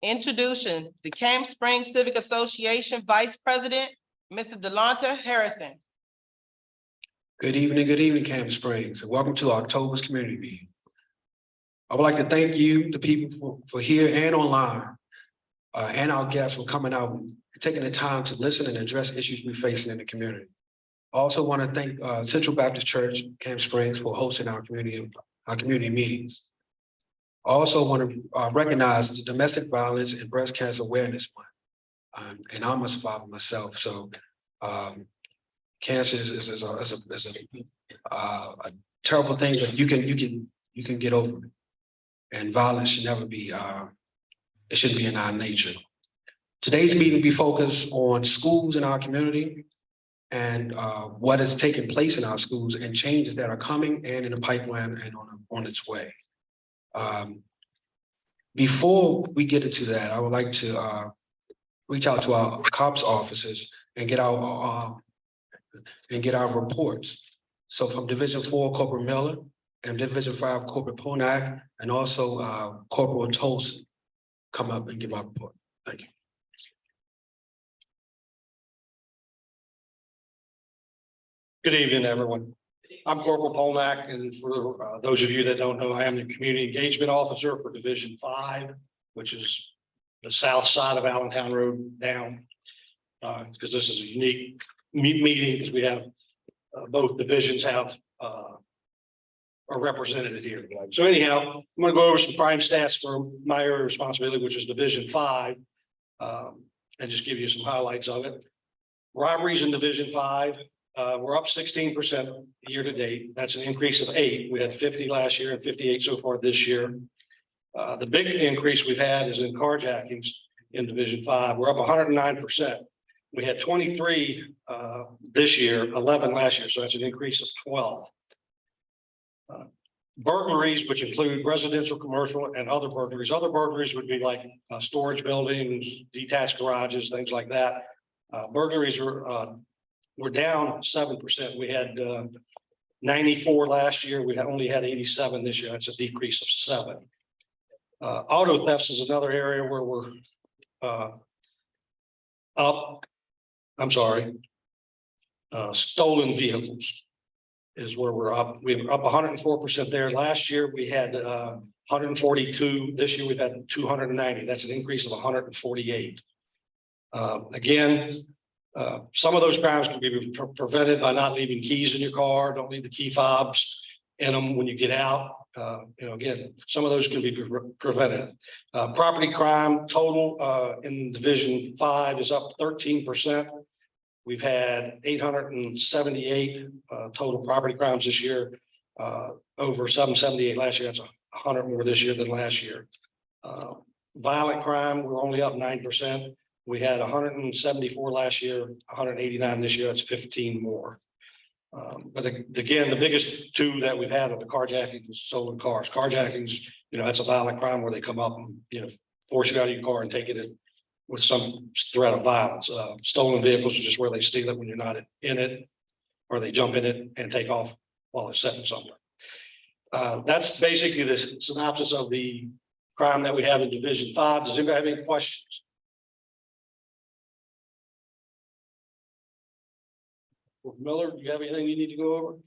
Introduction, the Comm Springs Civic Association Vice President, Mr. Delonta Harrison. Good evening, Comm Springs, and welcome to October's community meeting. I would like to thank you, the people for here and online, and our guests for coming out and taking the time to listen and address issues we're facing in the community. I also want to thank Central Baptist Church, Comm Springs, for hosting our community meetings. I also want to recognize the Domestic Violence and Breast Cancer Awareness Month, and I'm a survivor myself. So cancer is a terrible thing, but you can get over it. And violence should never be it shouldn't be in our nature. Today's meeting will be focused on schools in our community and what is taking place in our schools and changes that are coming and in the pipeline and on its way. Before we get into that, I would like to reach out to our cops officers and get our reports. So from Division 4, Corporal Miller, and Division 5, Corporal Ponak, and also Corporal Tolson, come up and give our report. Thank you. Good evening, everyone. I'm Corporal Polnack, and for those of you that don't know, I am the Community Engagement Officer for Division 5, which is the south side of Allentown Road down. Because this is a unique meeting, because we have both divisions are represented here. So anyhow, I'm going to go over some crime stats for my area of responsibility, which is Division 5, and just give you some highlights of it. Robberies in Division 5. We're up 16% year to date. That's an increase of 8. We had 50 last year and 58 so far this year. The big increase we've had is in carjackings in Division 5. We're up 109%. We had 23 this year, 11 last year, so that's an increase of 12. Burglaries, which include residential, commercial, and other burglaries. Other burglaries would be like storage buildings, detached garages, things like that. Burglaries are we're down 7%. We had 94 last year. We only had 87 this year. That's a decrease of 7. Auto thefts is another area where we're up. I'm sorry. Stolen vehicles is where we're up. We were up 104% there. Last year we had 142. This year we've had 290. That's an increase of 148. Again, some of those crimes can be prevented by not leaving keys in your car. Don't leave the key fobs in them when you get out. Again, some of those can be prevented. Property crime total in Division 5 is up 13%. We've had 878 total property crimes this year, over 778 last year. That's 100 more this year than last year. Violent crime, we're only up 9%. We had 174 last year, 189 this year. That's 15 more. But again, the biggest two that we've had are the carjackings and stolen cars. Carjackings, that's a violent crime where they come up and, force you out of your car and take it with some threat of violence. Stolen vehicles are just where they steal it when you're not in it, or they jump in it and take off while it's sitting somewhere. That's basically the synopsis of the crime that we have in Division 5. Does anybody have any questions? Miller, do you have anything you need to go over?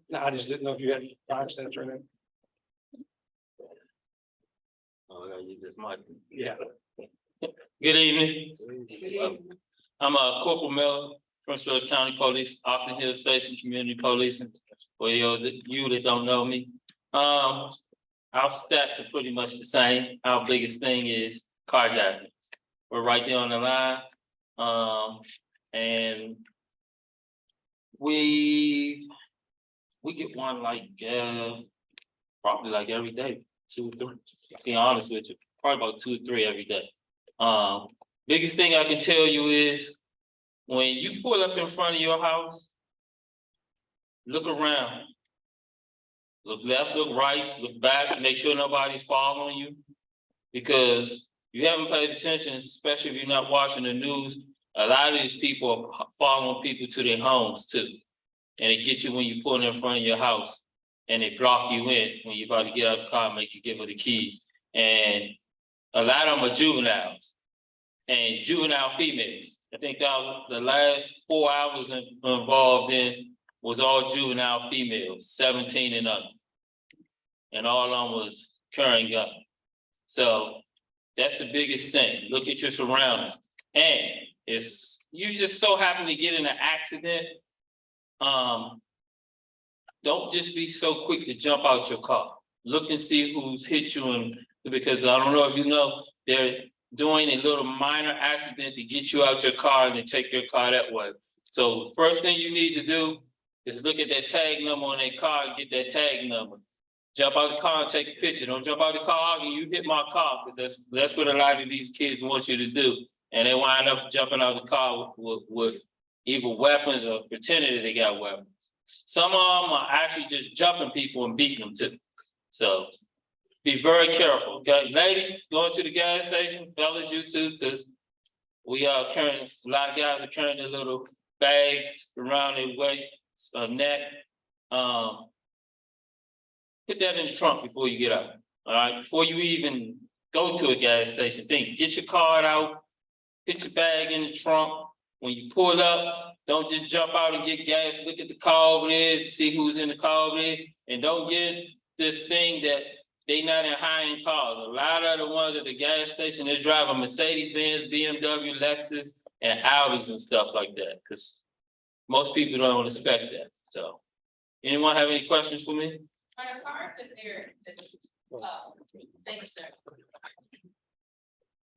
No, I just didn't know if you had time stamps or anything. Oh, I gotta use this mic. Yeah. Good evening. I'm Corporal Miller, Prince George County Police, Oxon Hill Station Community Policing. For you that don't know me, our stats are pretty much the same. Our biggest thing is carjackings. We're right there on the line, and we get one like probably like every day, 2 or 3. To be honest with you, probably about 2 or 3 every day. Biggest thing I can tell you is when you pull up in front of your house, look around, look left, look right, look back, make sure nobody's following you, because you haven't paid attention, especially if you're not watching the news. A lot of these people are following people to their homes too. And it gets you when you pull in front of your house. and they block you in when you're about to get out of the car, and make you give her the keys. And a lot of them are juveniles and juvenile females. I think the last 4 hours involved in was all juvenile females, 17 and under. And all of them was carrying guns. So that's the biggest thing. Look at your surroundings. And if you just so happen to get in an accident, don't just be so quick to jump out your car. Look and see who's hit you, and because I don't know if you know, they're doing a little minor accident to get you out your car and then take your car that way. So first thing you need to do is look at that tag number on that car and get that tag number. Jump out the car and take a picture. Don't jump out the car and you hit my car, because that's what a lot of these kids want you to do. And they wind up jumping out the car with either weapons or pretending that they got weapons. Some of them are actually just jumping people and beating them too. So be very careful, okay? Ladies, going to the gas station, fellas, you too, because we are carrying, a lot of guys are carrying their little bags around their waist, neck. Put that in the trunk before you get out, all right? Before you even go to a gas station, think, get your card out, put your bag in the trunk. When you pull up, don't just jump out and get gas. Look at the car over there, see who's in the car over there, and don't get this thing that they not in high-end cars. A lot of the ones at the gas station, they drive a Mercedes-Benz, BMW, Lexus, and Audis and stuff like that, because most people don't expect that. So, anyone have any questions for me? Are the cars that they're, thank you, sir.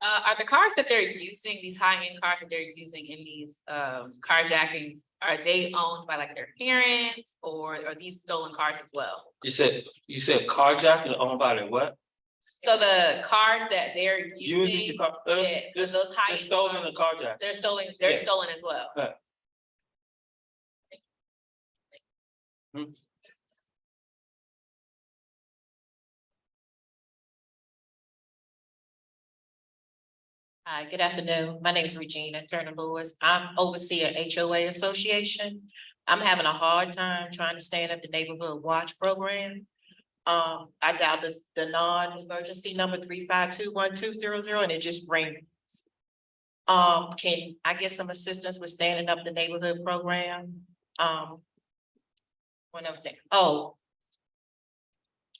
Are the cars that they're using, these high-end cars that they're using in these carjackings, are they owned by like their parents, or are these stolen cars as well? You said carjacking owned by their what? So the cars that they're Using the using, car, yeah, it's those high-end stolen the cars, carjack. they're stolen, Yeah. stolen as well. Hi, good afternoon. My name is Regina Turner Lewis. I'm overseer of HOA Association. I'm having a hard time trying to stand up the neighborhood watch program. I dialed the non-emergency number 352-1200 and it just rings. Can I get some assistance with standing up the neighborhood program? One other thing. Oh.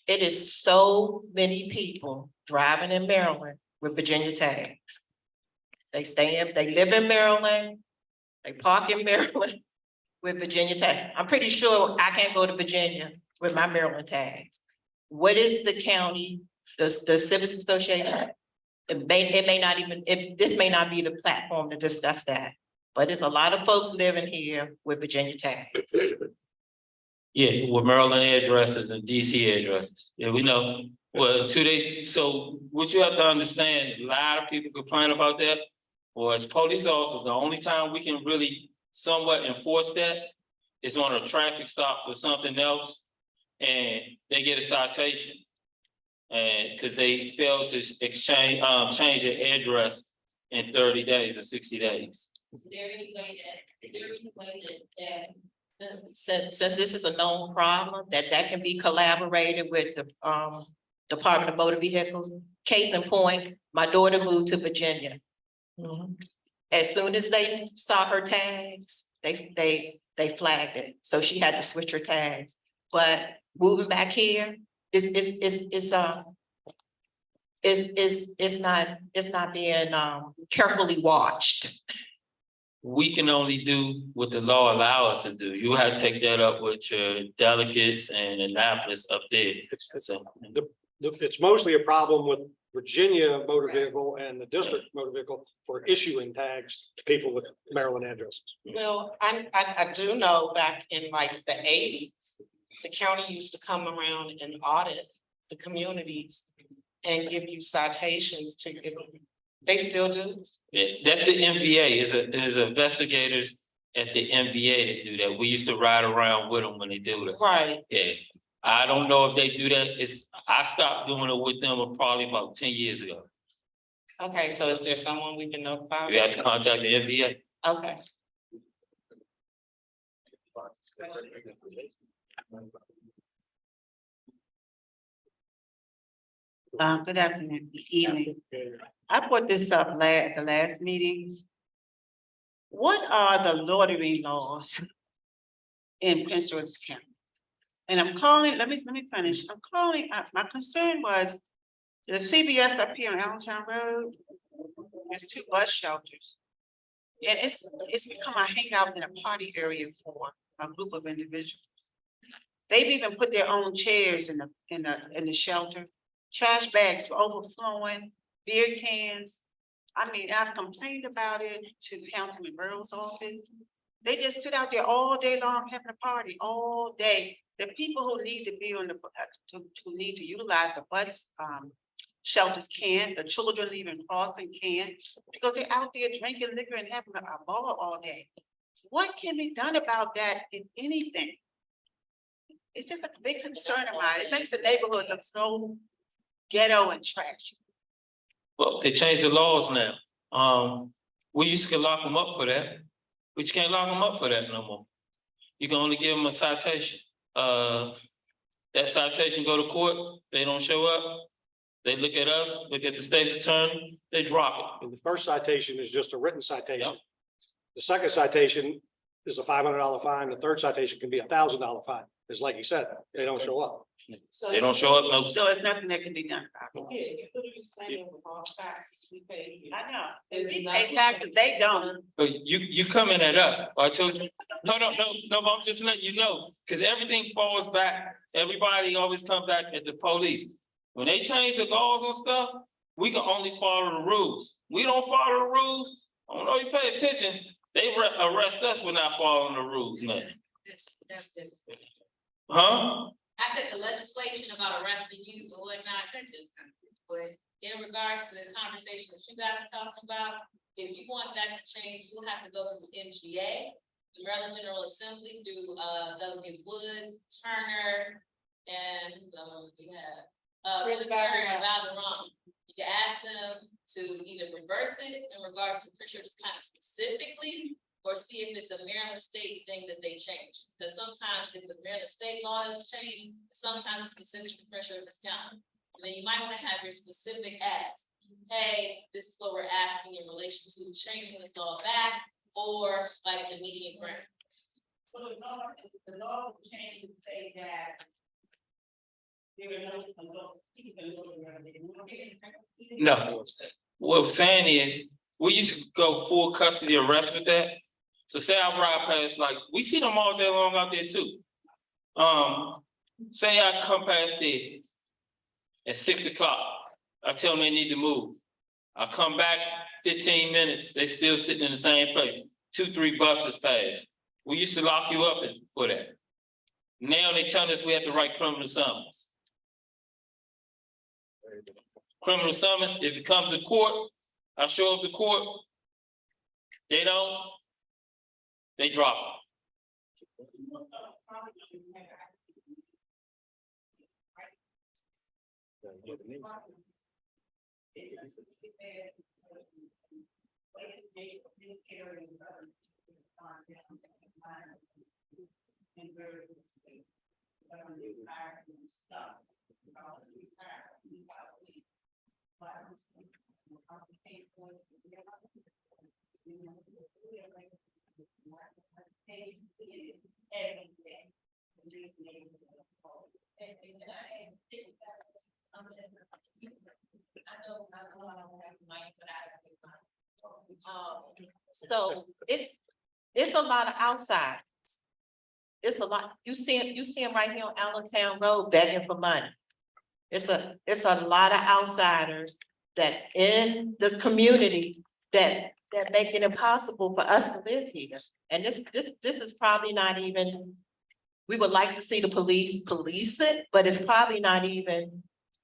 It is so many people driving in Maryland with Virginia tags. They live in Maryland, they park in Maryland with Virginia tag. I'm pretty sure I can't go to Virginia with my Maryland tags. What is the county, the Civics Association? It may not even, this may not be the platform to discuss that, but there's a lot of folks living here with Virginia tags. Yeah, with Maryland addresses and DC addresses. Yeah, we know. Well, so what you have to understand, a lot of people complain about that. Or as police officers, the only time we can really somewhat enforce that is on a traffic stop for something else, and they get a citation. And because they failed to change their address in 30 days or 60 days. Since this is a known problem, that can be collaborated with the Department of Motor Vehicles. Case in point, my daughter moved to Virginia. As soon as they saw her tags, they flagged it, so she had to switch her tags. But moving back here, it's not being carefully watched. We can only do what the law allows us to do. You have to take that up with your delegates and Annapolis up there. So, It's mostly a problem with Virginia motor vehicle and the district motor vehicle for issuing tags to people with Maryland addresses. Well, I do know back in like the 80s, the county used to come around and audit the communities and give you citations to give them. They still do. yeah, that's the MVA, is investigators at the MVA that do that. We used to ride around with them when they do that. Right. Yeah, I don't know if they do that. I stopped doing it with them probably about 10 years ago. Okay, so is there someone we can notify? You have to contact the MVA. Okay. Good afternoon, evening. I brought this up the last meeting. What are the lottery laws in Prince George's County? And I'm calling, let me finish. I'm calling, my concern was the CBS up here on Allentown Road. There's 2 bus shelters. And it's become a hangout and a party area for a group of individuals. They've even put their own chairs in the shelter. Trash bags were overflowing, beer cans. I mean, I've complained about it to Councilman Burrow's office. They just sit out there all day long having a party all day. The people who need to be on the, who need to utilize the bus, shelters can't, the children leaving Boston can't, because they're out there drinking liquor and having a ball all day. What can be done about that, if anything? It's just a big concern of mine. It makes the neighborhood look so ghetto and trash. Well, they changed the laws now. We used to lock them up for that, but you can't lock them up for that no more. You can only give them a citation. That citation go to court, they don't show up. They look at us, look at the state's attorney, they drop And the first citation is just a written citation. Yep. The second citation is a $500 fine. The third citation can be $1,000 fine. It's like you said, they don't show up. it. They don't show up, no. So it's nothing that can be done about it. Yeah, you could be saying with all taxes we pay. I know. If we pay taxes, they don't. But you coming at us, I told you, no, but I'm just letting you know, cause everything falls back, everybody always come back at the police. When they change the laws and stuff, we can only follow the rules. We don't follow the rules, I don't know if you pay attention, they arrest us for not following the rules, man. That's good. Huh? I said the legislation about arresting you or whatnot, that just, but in regards to the conversation that you guys are talking about, if you want that to change, you'll have to go to the MGA, the Maryland General Assembly, through Delegate Woods, Turner, and we have Woods, Turner, and Valderrama. You can ask them to either reverse it in regards to Pritchard, just kind of specifically, or see if it's a Maryland state thing that they change. Because sometimes it's the Maryland state law that's changed, sometimes it's specific to Prince George's County. And then you might want to have your specific ask. Hey, this is what we're asking in relation to changing this law back, or like the median grant. So the law will change and say that. No, what I'm saying is, we used to go full custody arrest with that. So say I ride past, like, we see them all day long out there too. Say I come past there at 6 o'clock, I tell them they need to move. I come back 15 minutes, they still sitting in the same place, 2, 3 buses pass. We used to lock you up for that. Now they tell us we have to write criminal summons. Criminal summons, if it comes to court, I show up to court, they don't, they drop it. So it's a lot of outsiders. It's a lot, you see them right here on Allentown Road begging for money. It's a lot of outsiders that's in the community that make it impossible for us to live here. And this is probably not even, we would like to see the police police it, but it's probably not even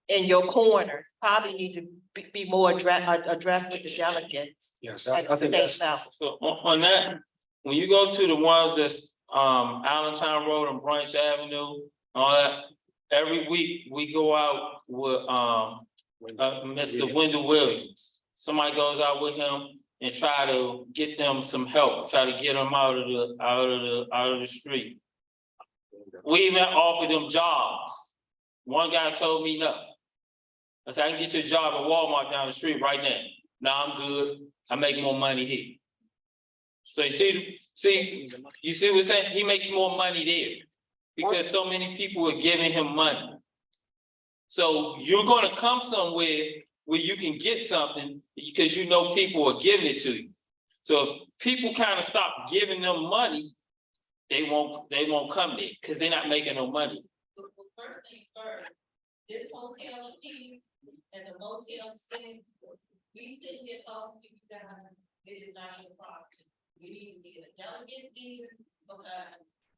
in your corner. Probably need to be more addressed with the delegates. Yes, At I the think state that's, level. So on that, when you go to the ones that's Allentown Road and Branch Avenue, all that, every week we go out with Mr. Wendell Williams. Somebody goes out with him and try to get them some help, try to get them out of the street. We even offered them jobs. One guy told me no. I said, I can get you a job at Walmart down the street right now. Now I'm good. I make more money here. So you see what I'm saying? He makes more money there because so many people are giving him money. So you're gonna come somewhere where you can get something because you know people are giving it to you. So if people kind of stop giving them money, they won't come there because they're not making no money. But first thing first, this hotel here and the motel city, we sitting here talking to you guys, it is not your property. We need to get a delegate here because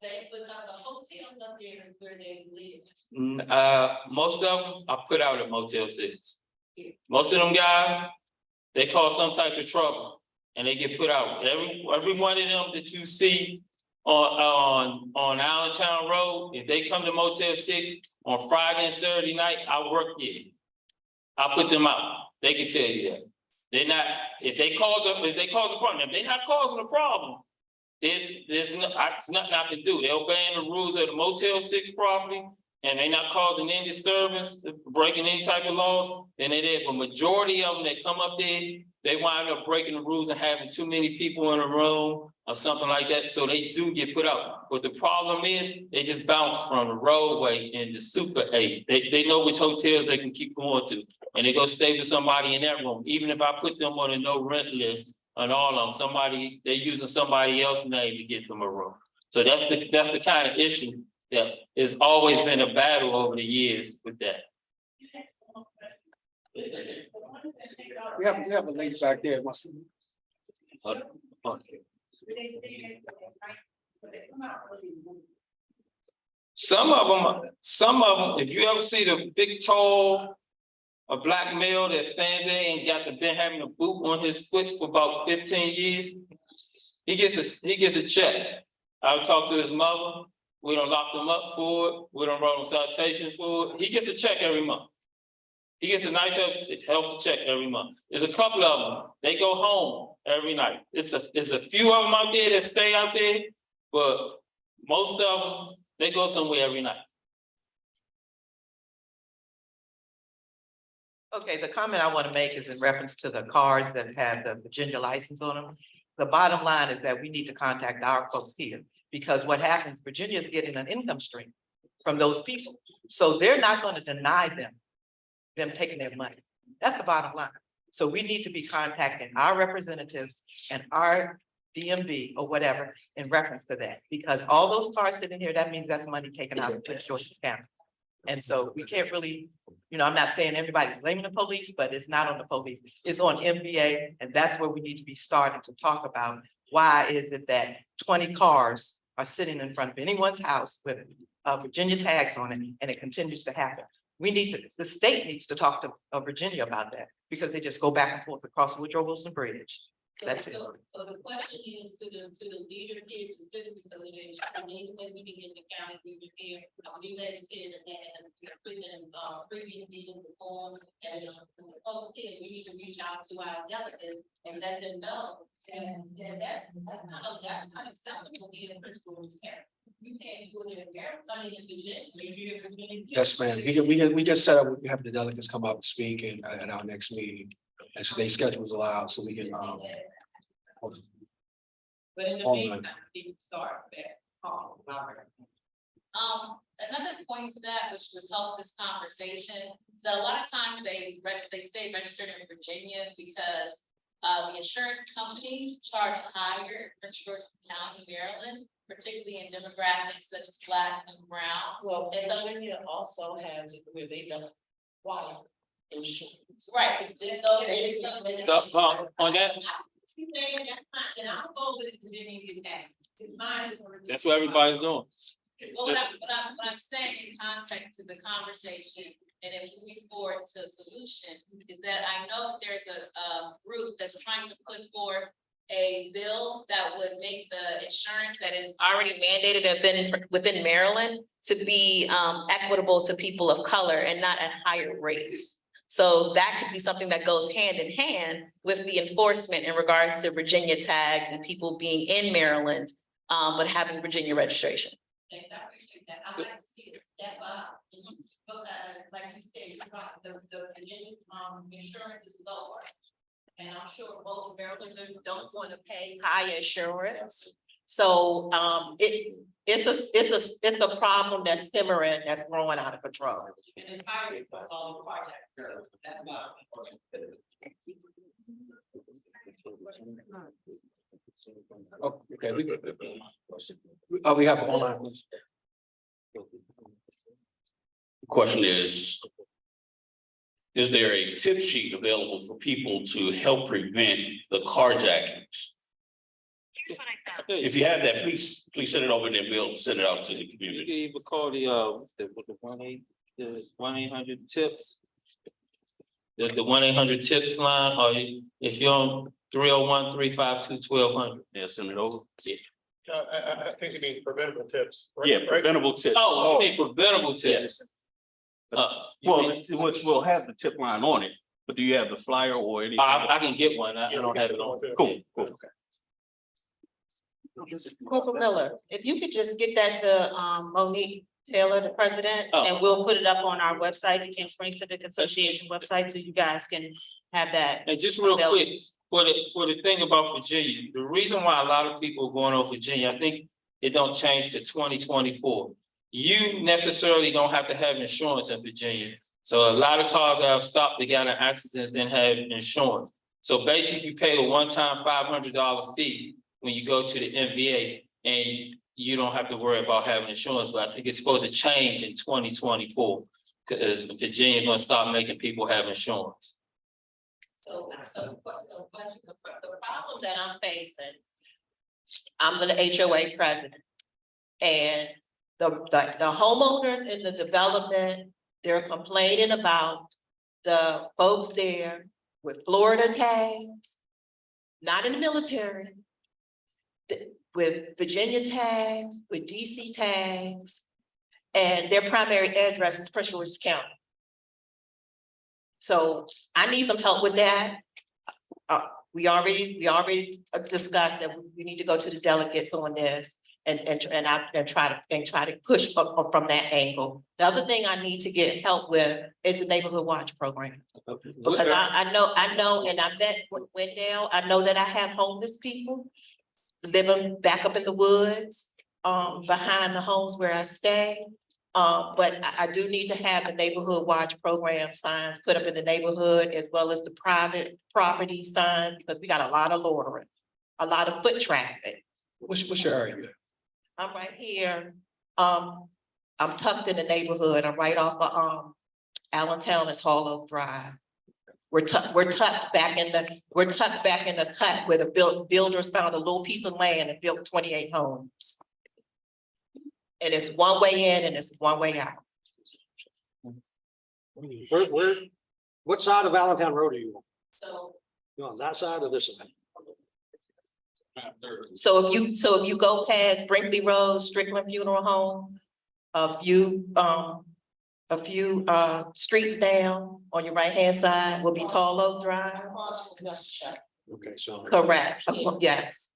the hotels up there is where they live. Most of them I put out at Motel 6. Most of them guys, they cause some type of trouble and they get put out. Every one of them that you see on Allentown Road, if they come to Motel 6 on Friday and Saturday night, I work there. I put them out. They can tell you that. They're not, if they cause a problem, if they're not causing a problem, there's nothing I can do. They're obeying the rules of the Motel 6 property and they're not causing any disturbance, breaking any type of laws, then they did. But majority of them that come up there, they wind up breaking the rules and having too many people in a room or something like that. So they do get put out. But the problem is they just bounce from the roadway into Super 8. They know which hotels they can keep going to. And they go stay with somebody in that room. Even if I put them on a no rent list and all of them, they're using somebody else's name to get them a room. So that's the kind of issue that has always been a battle over the years with that. We have a lady back there. Some of them, if you ever see the big, tall, a black male that stands there and been having a boot on his foot for about 15 years, he gets a check. I'll talk to his mother. We don't lock them up for it. We don't write them citations for it. He gets a check every month. He gets a nice healthy check every month. There's a couple of them, they go home every night. It's a few of them out there that stay out there, but most of them, they go somewhere every night. Okay, the comment I want to make is in reference to the cars that have the Virginia license on them. The bottom line is that we need to contact our folks here, because what happens, Virginia is getting an income stream from those people. So they're not going to deny them taking their money. That's the bottom line. So we need to be contacting our representatives and our DMV or whatever in reference to that, because all those cars sitting here, that means that's money taken out of Prince George's County. And so we can't really, I'm not saying everybody's blaming the police, but it's not on the police. It's on MVA, and that's where we need to be starting to talk about why is it that 20 cars are sitting in front of anyone's house with Virginia tags on it, and it continues to happen. The state needs to talk to Virginia about that, because they just go back and forth across Woodrow Wilson Bridge. That's it. So the question is to the leaders here, to citizens, any way we can get the county leaders here, we legislated and previous meetings before, and the folks here, we need to reach out to our delegates and let them know. And that's not acceptable here in Prince George's County. You can't do it in everybody in Virginia. Yes, ma'am. We can set up, we have the delegates come up and speak at our next meeting. As they schedules allowed, so we can But in the meantime, we need to start that call. Another point to that, which would help this conversation, is that a lot of times they stay registered in Virginia because the insurance companies charge higher in Prince George's County, Maryland, particularly in demographics such as Black and Brown. Well, Virginia also has it where they don't require insurance. Right, it's those. On that, And I'm going with Virginia and get that. It's mine. that's what everybody's doing. Well, what I'm saying in context to the conversation and then moving forward to a solution is that I know that there's a group that's trying to put forth a bill that would make the insurance that is already mandated within Maryland to be equitable to people of color and not at higher rates. So that could be something that goes hand in hand with the enforcement in regards to Virginia tags and people being in Maryland, but having Virginia registration. I appreciate that. I'd like to see it step up. like you said, you're right, the insurance is lower. And I'm sure most Marylanders don't want to pay. high insurance. So, it's a problem that's simmering, that's growing out of control. And it's higher for all projects. That's why. Okay, we have an online. Question is there a tip sheet available for people to help prevent the carjackings? If you have that, please send it over, then we'll send it out to the You community. can even call the, what's the 1-800 tips. The 1-800 tips line, or if you're on 301-352-1200, they'll send it over. Yeah. I think you mean preventable tips. Yeah, preventable tips. Oh, okay, preventable tips. Which will have the tip line on it, but do you have the flyer or anything? I can get one, I don't have it on. Cool, cool. Corporal Miller, if you could just get that to Monique Taylor, the president, Oh. and we'll put it up on our website, the Camp Springs Civic Association website, so you guys can have that. And just real quick, for the thing about Virginia, the reason why a lot of people are going on Virginia, I think it don't change to 2024. You necessarily don't have to have insurance in Virginia. So a lot of cars that have stopped, they got in accidents, didn't have insurance. So basically you pay a one-time $500 fee when you go to the MVA, and you don't have to worry about having insurance, but I think it's supposed to change in 2024. Because Virginia gonna start making people have insurance. So the problem that I'm facing, I'm the HOA president. And the homeowners in the development, they're complaining about the folks there with Florida tags, not in the military, with Virginia tags, with DC tags, and their primary address is Prince George's County. So I need some help with that. We already discussed that we need to go to the delegates on this and try to push up from that angle. The other thing I need to get help with is the neighborhood watch program. Because I know, and I met with Wendell, I know that I have homeless people living back up in the woods, behind the homes where I stay. But I do need to have the neighborhood watch program signs put up in the neighborhood, as well as the private property signs, because we got a lot of loitering, a lot of foot traffic. What's your area? I'm right here, I'm tucked in the neighborhood, I'm right off of, Allentown and Tall Oak Drive. We're tucked back in the cut where the builders found a little piece of land and built 28 homes. And it's one way in and it's one way out. What side of Allentown Road are you on? So, You on that side or this side? so if you go past Brinkley Road, Strickland Funeral Home, a few streets down on your right-hand side will be Tall Oak Drive. Okay, so. Correct, yes.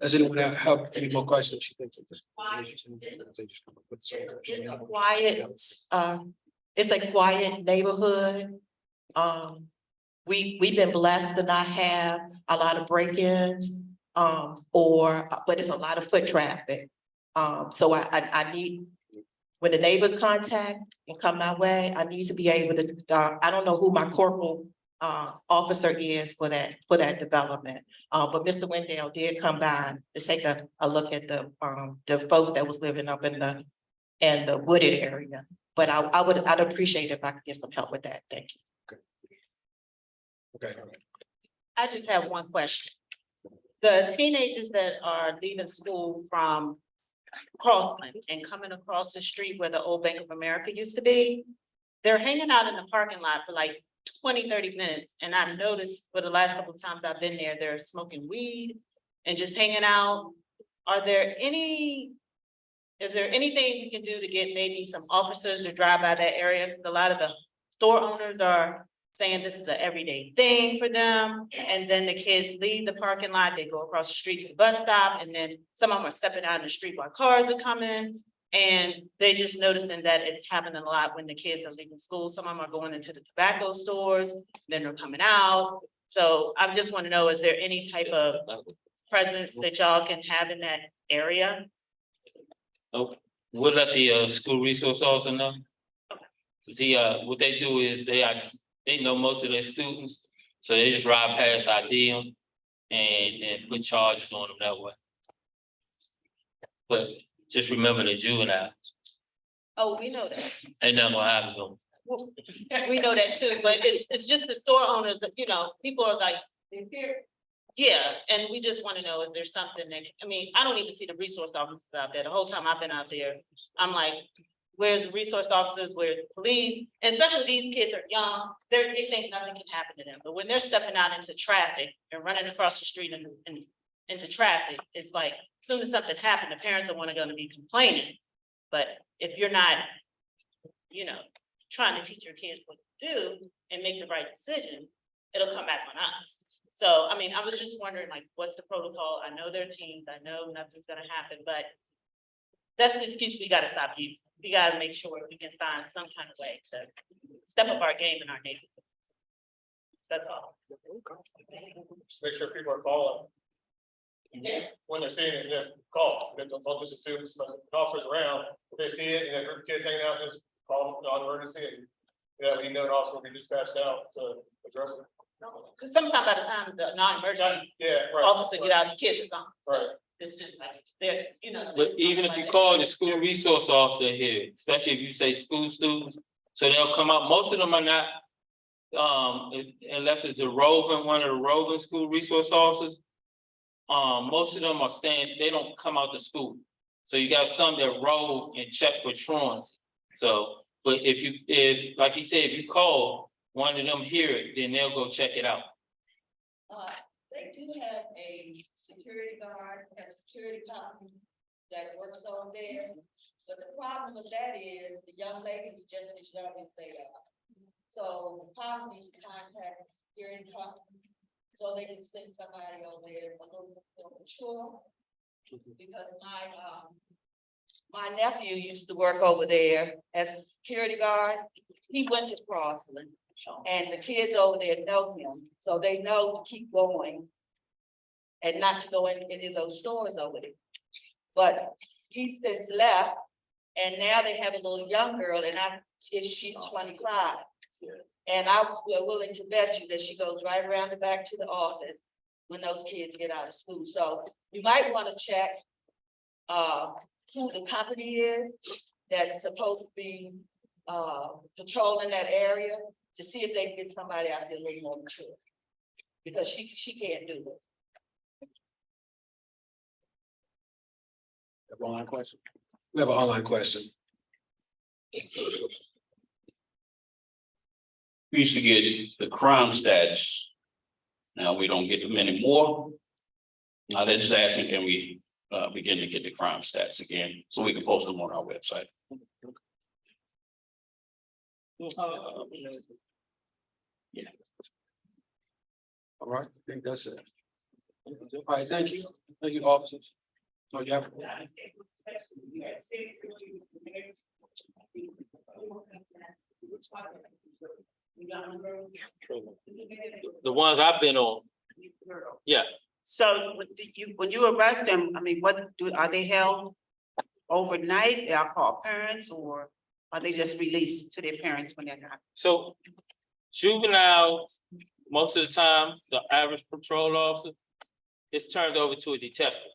Does anyone have any more questions? It's a quiet neighborhood. We've been blessed to not have a lot of break-ins, but it's a lot of foot traffic. So I need, when the neighbors contact and come my way, I need to be able to, I don't know who my corporal officer is for that development. But Mr. Wendell did come by to take a look at the folks that was living up in the wooded area. But I'd appreciate if I could get some help with that. Thank you. Okay. I just have one question. The teenagers that are leaving school from Crossland and coming across the street where the old Bank of America used to be, they're hanging out in the parking lot for like 20-30 minutes. And I've noticed for the last couple of times I've been there, they're smoking weed and just hanging out. Is there anything we can do to get maybe some officers to drive by that area? 'Cause a lot of the store owners are saying this is an everyday thing for them. And then the kids leave the parking lot, they go across the street to the bus stop, and then some of them are stepping out in the street while cars are coming. And they just noticing that it's happening a lot when the kids are leaving school. Some of them are going into the tobacco stores, then they're coming out. So I just want to know, is there any type of presence that y'all can have in that area? Oh, we'll let the school resource officer know. See, what they do is they know most of their students, so they just ride past, ID them and put charges on them that way. But just remember the juveniles, Oh, we know that. ain't nothing gonna happen to them. We know that too, but it's just the store owners, that, you know, people are like, they're here. Yeah, and we just want to know if there's something that, I mean, I don't even see the resource officers out there. The whole time I've been out there, I'm like, where's the resource officers, where's the police? And especially these kids are young, they think nothing can happen to them. But when they're stepping out into traffic and running across the street and into traffic, it's like, as soon as something happened, the parents are gonna be complaining. But if you're not, you know, trying to teach your kids what to do and make the right decision, it'll come back on us. So, I mean, I was just wondering, like, what's the protocol? I know they're teams, I know nothing's gonna happen, but that's the excuse we gotta stop using. We gotta make sure we can find some kind of way to step up our game in our neighborhood. That's all. Just make sure people are following. When they're seeing it, just call, don't just assume it's officers around, if they see it, and a group of kids hanging out, just call them on emergency, and yeah, we know an officer will be dispatched out to address it. Cause sometimes by the time the non-emergency Yeah, right. officer get out, the kids are gone. Right. It's just like, they're, you know. But even if you call the school resource officer here, especially if you say school students, so they'll come out, most of them are not. Unless it's one of the roving school resource officers. Most of them are staying, they don't come out to school. So you got some that rove and check for truancy. So, but if, like he said, if you call one of them here, then they'll go check it out. They do have a security guard, have a security company that works over there. But the problem with that is the young lady is just as young as they are. So the company needs to contact the security company so they can send somebody over there a little more mature. Because my nephew used to work over there as a security guard. He went to Crossland. And the kids over there know him, so they know to keep going. And not to go in any of those stores over there. But he since left, and now they have a little young girl, and she's 25. And we're willing to bet you that she goes right around the back to the office when those kids get out of school. So you might want to check who the company is that's supposed to be patrolling that area to see if they can get somebody out there a little more mature. Because she can't do it. Have an online question? We have an online question. We used to get the crime stats. Now we don't get them anymore. Now they're just asking, can we begin to get the crime stats again, so we can post them on our website? Yeah. All right, I think that's it. All right, thank you. Thank you, officers. Oh, you have. The ones I've been on. Yeah, So when you arrest them, I mean, are they held overnight? They are called parents, or are they just released to their parents when they're not? so juveniles, most of the time, the average patrol officer is turned over to a detective.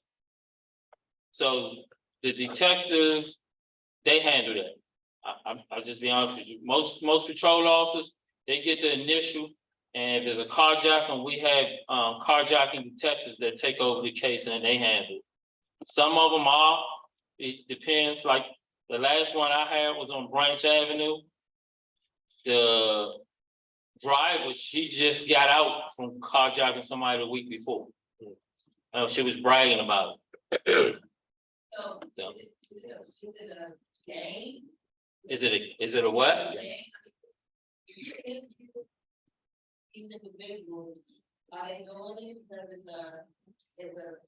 So the detectives, they handle that. I'll just be honest with you. Most patrol officers, they get the initial, and if there's a carjacking, we have carjacking detectives that take over the case and they handle it. Some of them are, it depends, like the last one I had was on Branch Avenue. The driver, she just got out from carjacking somebody the week before. She was bragging about it. So, So, is it a game? is it a what? these individuals, are they doing it because it's a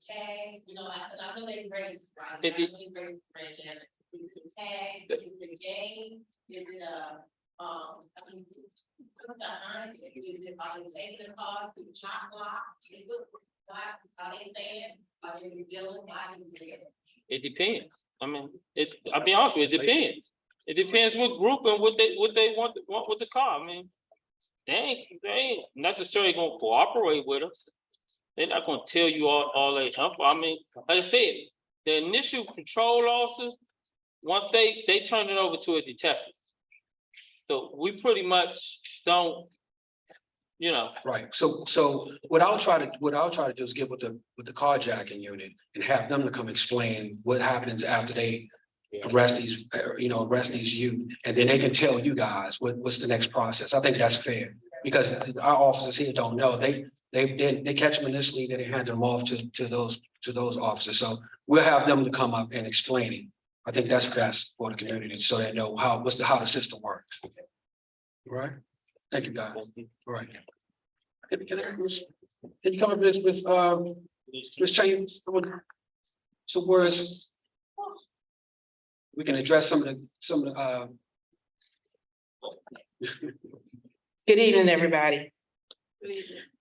tag, you know, I know they race, right? It I did- know they race franchise. Is it a tag, is it a game, is it I mean, what's behind it? Is it, are they taking the cars to the chop block? Why, are they saying, are they revealing, why they doing it? It depends. I mean, I'll be honest with you, it depends. It depends what group and what they want with the car. I mean, they ain't necessarily gonna cooperate with us. They're not gonna tell you all they info. I mean, like I said, the initial control officer, once they turn it over to a detective. So we pretty much don't, you know, Right, so what I'll try to do is get with the carjacking unit and have them to come explain what happens after they arrest these, arrest these youth, and then they can tell you guys what's the next process. I think that's fair, because our officers here don't know. They catch them initially, then they hand them off to those officers. So we'll have them to come up and explain it. I think that's best for the community, so they know how the system works. All right, thank you, guys. All right. Can you come up with Ms. Chambers? So whereas we can address some of the Good evening, everybody.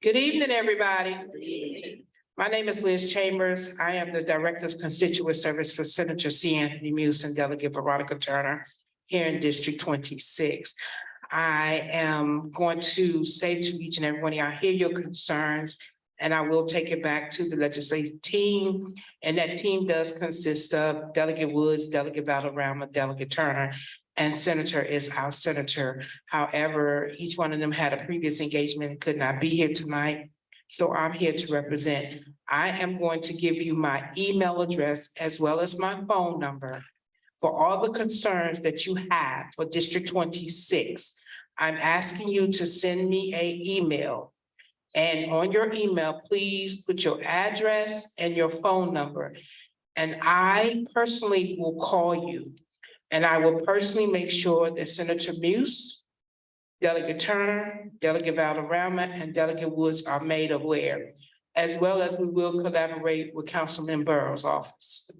Good evening, everybody. My name is Liz Chambers. I am the Director of Constituent Service for Senator C. Anthony Muse and Delegate Veronica Turner here in District 26. I am going to say to each and every one of you, I hear your concerns, and I will take it back to the legislative team. And that team does consist of Delegate Woods, Delegate Valderrama, Delegate Turner, and Senator is our senator. However, each one of them had a previous engagement and could not be here tonight. So I'm here to represent. I am going to give you my email address as well as my phone number for all the concerns that you have for District 26. I'm asking you to send me an email. And on your email, please put your address and your phone number. And I personally will call you. And I will personally make sure that Senator Muse, Delegate Turner, Delegate Valderrama, and Delegate Woods are made aware, as well as we will collaborate with Councilman Burrow's office.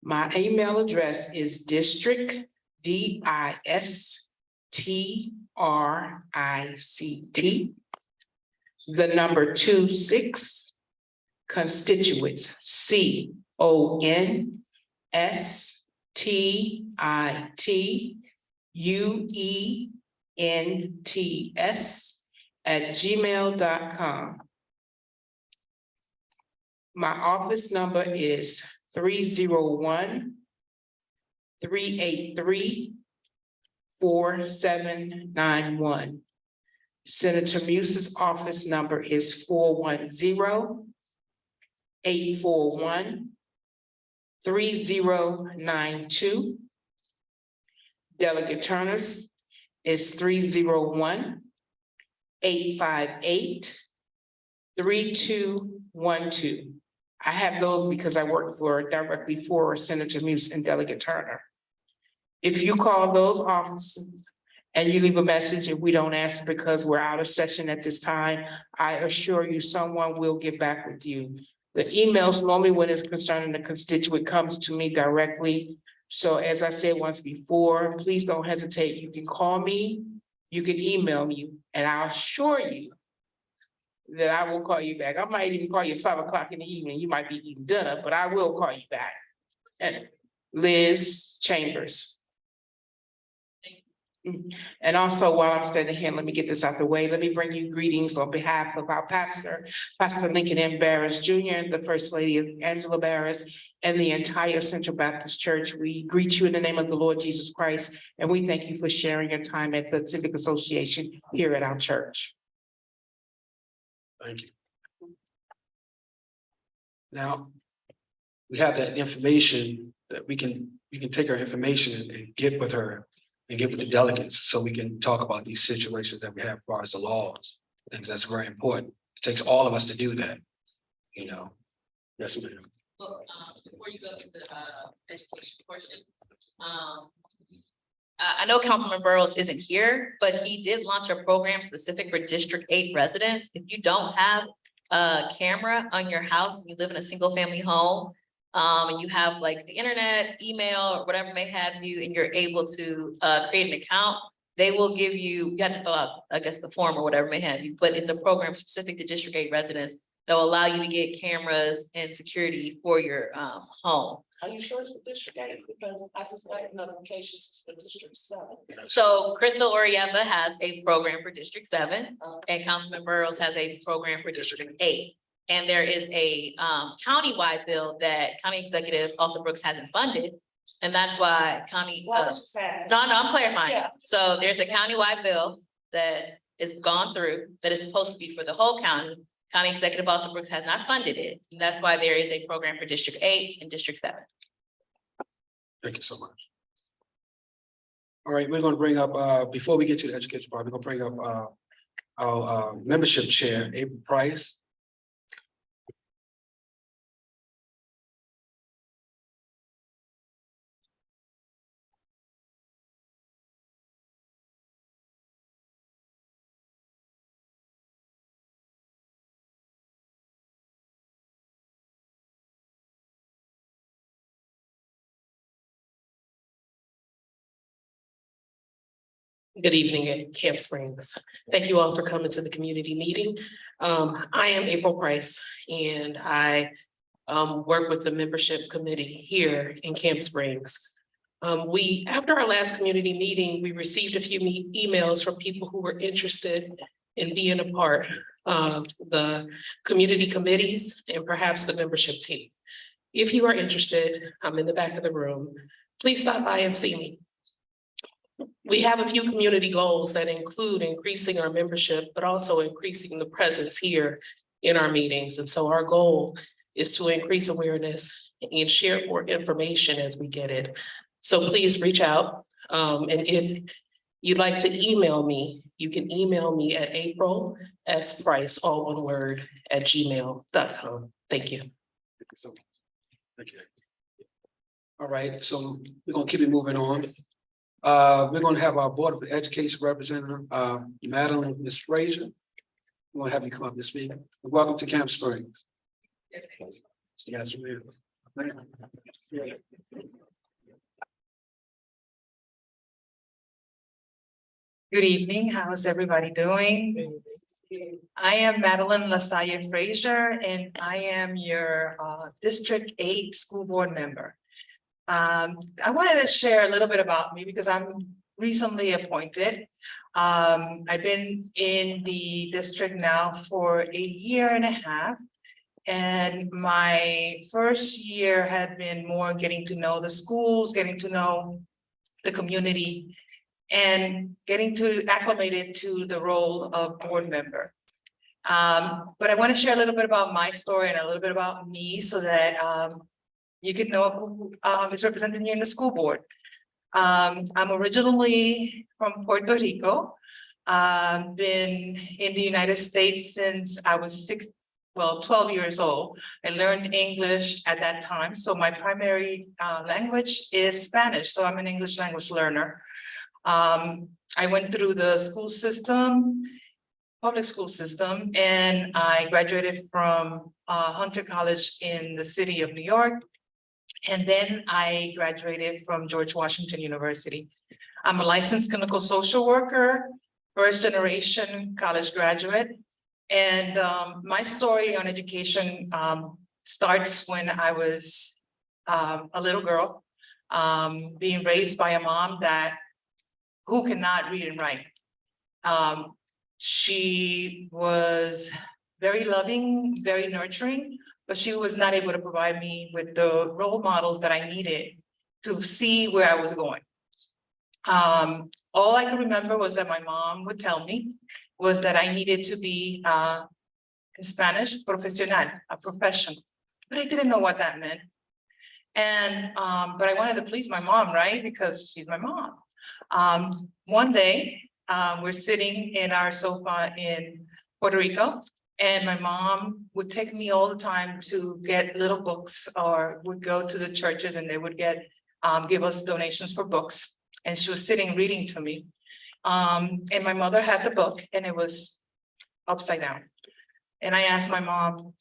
My email address is district, DISTRICT, the number 26, constituents, CONSTITUENTS@gmail.com. My office number is 301-383-4791. Senator Muse's office number is 410-841-3092. Delegate Turner's is 301-858-3212. I have those because I work directly for Senator Muse and Delegate Turner. If you call those offices and you leave a message, if we don't answer because we're out of session at this time, I assure you someone will get back with you. The emails normally when it's concerning the constituent comes to me directly. So as I said once before, please don't hesitate. You can call me, you can email me, and I'll assure you that I will call you back. I might even call you at 5 o'clock in the evening. You might be eating dinner, but I will call you back. And Liz Chambers. And also, while I'm standing here, let me get this out the way. Let me bring you greetings on behalf of our pastor, Pastor Lincoln M. Barris Jr., the First Lady Angela Barris, and the entire Central Baptist Church. We greet you in the name of the Lord Jesus Christ, and we thank you for sharing your time at the Civic Association here at our church. Thank you. Now, we have that information that we can take our information and get with her and get with the delegates so we can talk about these situations that we have as far as the laws. I think that's very important. It takes all of us to do that, you know. Yes, ma'am. Well, before you go to the education portion, I know Councilman Burrows isn't here, but he did launch a program specific for District 8 residents. If you don't have a camera on your house, and you live in a single family home, and you have like the internet, email, or whatever may have you, and you're able to create an account, they will give you, you have to fill out, I guess, the form or whatever may have you, but it's a program specific to District 8 residents that will allow you to get cameras and security for your home. Are you sure it's for District 8? Because I just got notifications to the District 7. So Crystal Orietta has a program for District 7, and Councilman Burrows has a program for District 8. And there is a countywide bill that County Executive Elsa Brooks hasn't funded. And that's why county, Well, I was just asking. no, I'm clarifying. Yeah. So there's a countywide bill that is gone through, that is supposed to be for the whole county. County Executive Elsa Brooks has not funded it. And that's why there is a program for District 8 and District 7. Thank you so much. All right, we're gonna bring up, before we get to the education part, we're gonna bring up our membership chair, April Price. Good evening, Camp Springs. Thank you all for coming to the community meeting. I am April Price, and I work with the membership committee here in Camp Springs. After our last community meeting, we received a few emails from people who were interested in being a part of the community committees and perhaps the membership team. If you are interested, I'm in the back of the room. Please stop by and see me. We have a few community goals that include increasing our membership, but also increasing the presence here in our meetings. And so our goal is to increase awareness and share more information as we get it. So please reach out. And if you'd like to email me, you can email me at april.s.price, all one word, @gmail.com. Thank you. Thank you. All right, so we're gonna keep it moving on. We're gonna have our Board of Education Representative, Madeline, Ms. Frazier. We want to have you come up this meeting. Welcome to Camp Springs. Yes, ma'am. Good evening. How's everybody doing? I am Madeline LaSalle Frazier, and I am your District 8 School Board member. I wanted to share a little bit about me because I'm recently appointed. I've been in the district now for 1.5 years. And my first year had been more getting to know the schools, getting to know the community, and getting to acclimated to the role of board member. But I want to share a little bit about my story and a little bit about me so that you can know who is representing you in the school board. I'm originally from Puerto Rico. Been in the United States since I was 12 years old. I learned English at that time. So my primary language is Spanish. So I'm an English language learner. I went through the school system, public school system, and I graduated from Hunter College in the city of New York. And then I graduated from George Washington University. I'm a licensed clinical social worker, first generation college graduate. And my story on education starts when I was a little girl, being raised by a mom who cannot read and write. She was very loving, very nurturing, but she was not able to provide me with the role models that I needed to see where I was going. All I could remember was that my mom would tell me was that I needed to be in Spanish, profesional, a professional, but I didn't know what that meant. And, but I wanted to please my mom, right? Because she's my mom. One day, we're sitting in our sofa in Puerto Rico, and my mom would take me all the time to get little books, or would go to the churches and they would give us donations for books. and she was sitting reading to me. And my mother had the book and it was upside down. And I asked my mom,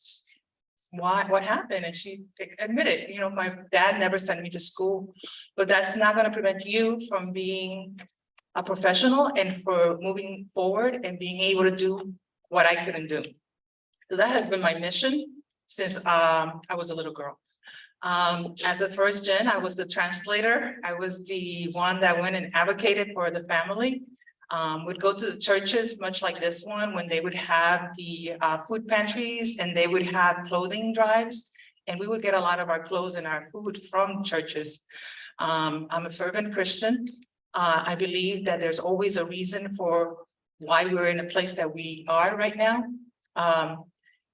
what happened? And she admitted, you know, my dad never sent me to school, but that's not gonna prevent you from being a professional and for moving forward and being able to do what I couldn't do. So that has been my mission since I was a little girl. As a first gen, I was the translator. I was the one that went and advocated for the family. Would go to the churches, much like this one, when they would have the food pantries and they would have clothing drives. And we would get a lot of our clothes and our food from churches. I'm a fervent Christian. I believe that there's always a reason for why we're in a place that we are right now.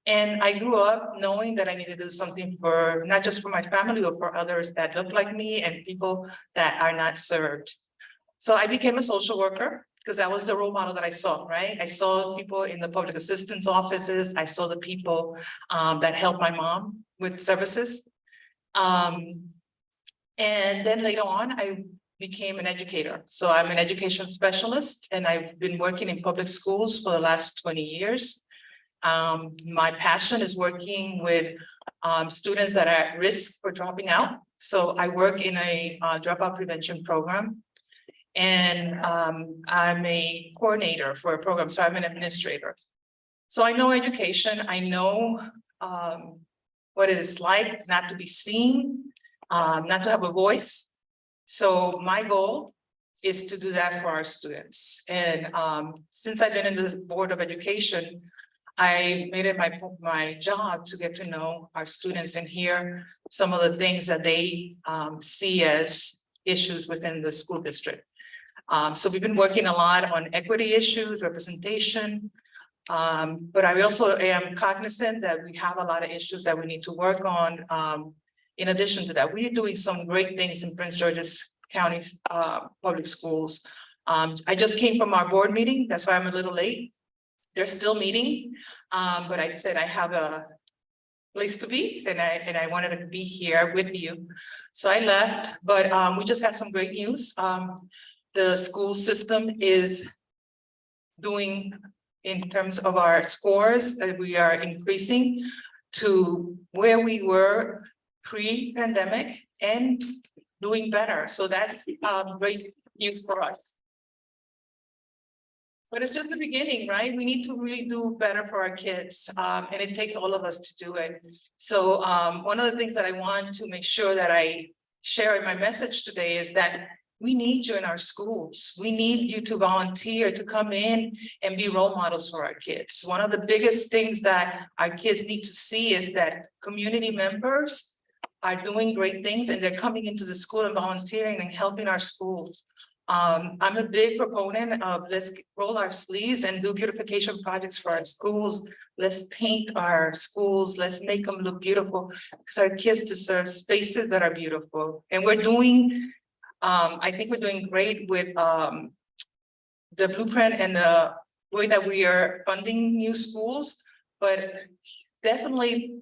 And I grew up knowing that I needed to do something for, not just for my family, but for others that look like me and people that are not served. So I became a social worker because that was the role model that I saw, right? I saw people in the public assistance offices. I saw the people that helped my mom with services. And then later on, I became an educator. So I'm an education specialist and I've been working in public schools for the last 20 years. My passion is working with students that are at risk for dropping out. So I work in a dropout prevention program. And I'm a coordinator for a program, so I'm an administrator. So I know education, I know what it is like not to be seen, not to have a voice. So my goal is to do that for our students. And since I've been in the Board of Education, I made it my job to get to know our students and hear some of the things that they see as issues within the school district. So we've been working a lot on equity issues, representation, but I also am cognizant that we have a lot of issues that we need to work on. In addition to that, we're doing some great things in Prince George's County's public schools. I just came from our board meeting, that's why I'm a little late. They're still meeting, but I said I have a place to be, and I wanted to be here with you. So I left, but we just got some great news. The school system is doing, in terms of our scores, we are increasing to where we were pre-pandemic and doing better. So that's great news for us. But it's just the beginning, right? We need to really do better for our kids, and it takes all of us to do it. So one of the things that I want to make sure that I share in my message today is that we need you in our schools. We need you to volunteer, to come in and be role models for our kids. One of the biggest things that our kids need to see is that community members are doing great things and they're coming into the school and volunteering and helping our schools. I'm a big proponent of let's roll our sleeves and do beautification projects for our schools. Let's paint our schools. Let's make them look beautiful because our kids deserve spaces that are beautiful. And we're doing, I think we're doing great with the blueprint and the way that we are funding new schools, but definitely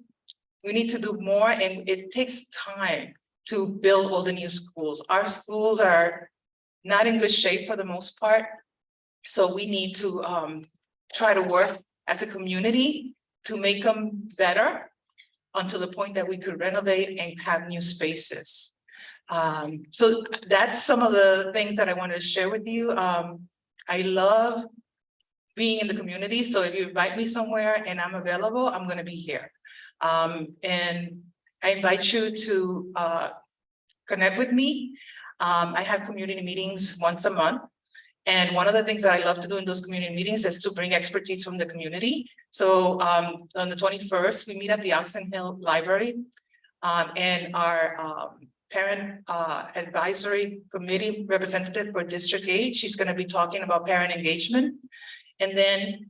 we need to do more, and it takes time to build all the new schools. Our schools are not in good shape for the most part. So we need to try to work as a community to make them better until the point that we could renovate and have new spaces. So that's some of the things that I wanted to share with you. I love being in the community. So if you invite me somewhere and I'm available, I'm gonna be here. And I invite you to connect with me. I have community meetings once a month. And one of the things that I love to do in those community meetings is to bring expertise from the community. So on the 21st, we meet at the Oxon Hill Library. And our parent advisory committee representative for District 8, she's going to be talking about parent engagement. And then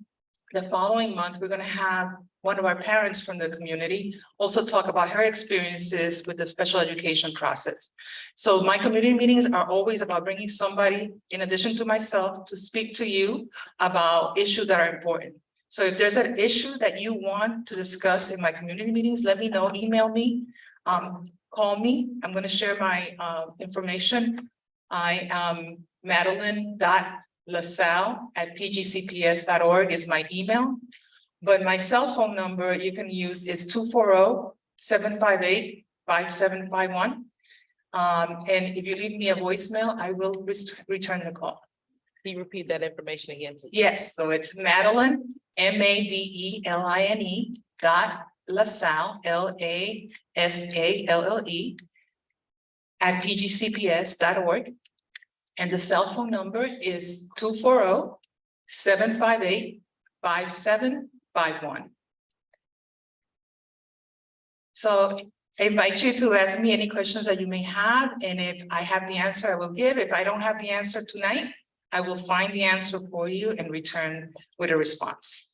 the following month, we're going to have one of our parents from the community also talk about her experiences with the special education process. So my community meetings are always about bringing somebody, in addition to myself, to speak to you about issues that are important. So if there's an issue that you want to discuss in my community meetings, let me know, email me, call me. I'm going to share my information. I am Madeline.lasalle@pgcps.org is my email. But my cell phone number you can use is 240-758-5751. And if you leave me a voicemail, I will return the call. Can you repeat that information again, please? Yes, so it's Madeline, Madeline .LaSalle, LASALLE @pgcps.org. And the cell phone number is 240-758-5751. So I invite you to ask me any questions that you may have, and if I have the answer, I will give. If I don't have the answer tonight, I will find the answer for you and return with a response.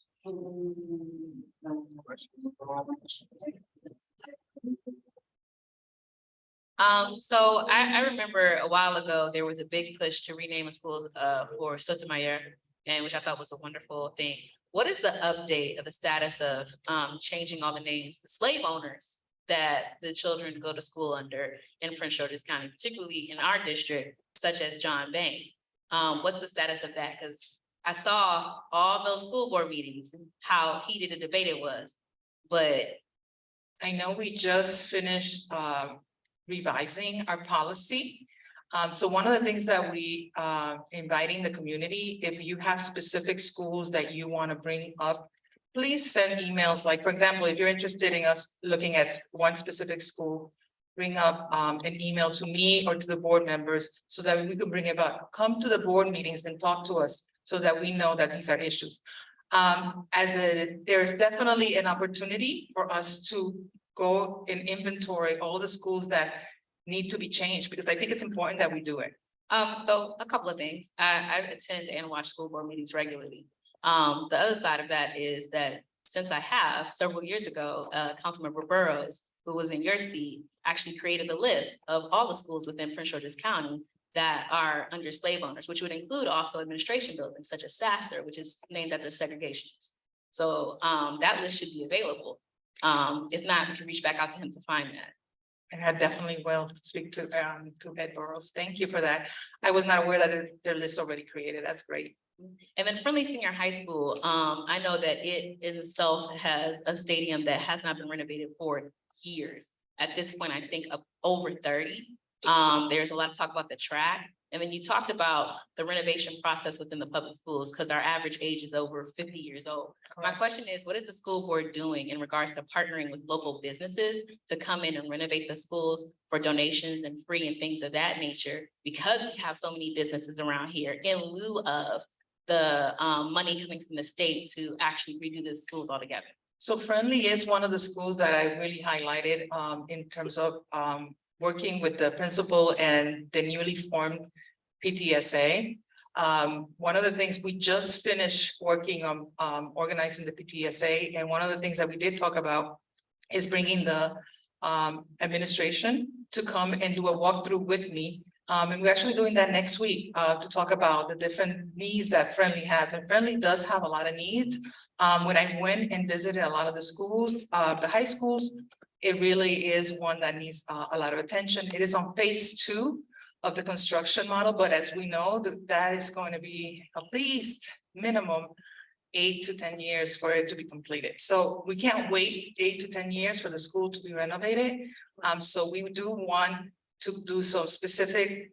So I remember a while ago, there was a big push to rename a school for Sotomayor, and which I thought was a wonderful thing. What is the update of the status of changing all the names, the slave owners that the children go to school under in Prince George's County, particularly in our district, such as John Bain? What's the status of that? Because I saw all those school board meetings, and how heated a debate it was, but I know we just finished revising our policy. So one of the things that we inviting the community, if you have specific schools that you want to bring up, please send emails. Like, for example, if you're interested in us looking at one specific school, bring up an email to me or to the board members so that we can bring it up. Come to the board meetings and talk to us so that we know that these are issues. There's definitely an opportunity for us to go and inventory all the schools that need to be changed, because I think it's important that we do it. So a couple of things. I attend and watch school board meetings regularly. The other side of that is that since I have several years ago, Councilmember Burrows, who was in your seat, actually created a list of all the schools within Prince George's County that are under slave owners, which would include also administration buildings such as Sasser, which is named after segregationists. So that list should be available. If not, we can reach back out to him to find that. And I definitely will speak to Ed Burrows. Thank you for that. I was not aware that their list already created. That's great. And then Friendly Senior High School, I know that it in itself has a stadium that has not been renovated for years. At this point, I think of over 30. There's a lot of talk about the track. And then you talked about the renovation process within the public schools, because our average age is over 50 years old. My question is, what is the school board doing in regards to partnering with local businesses to come in and renovate the schools for donations and free and things of that nature? Because we have so many businesses around here, in lieu of the money coming from the state to actually redo the schools altogether. So Friendly is one of the schools that I really highlighted in terms of working with the principal and the newly formed PTSA. One of the things we just finished working on organizing the PTSA, and one of the things that we did talk about is bringing the administration to come and do a walkthrough with me. And we're actually doing that next week to talk about the different needs that Friendly has. And Friendly does have a lot of needs. When I went and visited a lot of the schools, the high schools, it really is one that needs a lot of attention. It is on phase 2 of the construction model, but as we know, that is going to be at least minimum 8 to 10 years for it to be completed. So we can't wait 8 to 10 years for the school to be renovated. So we do want to do some specific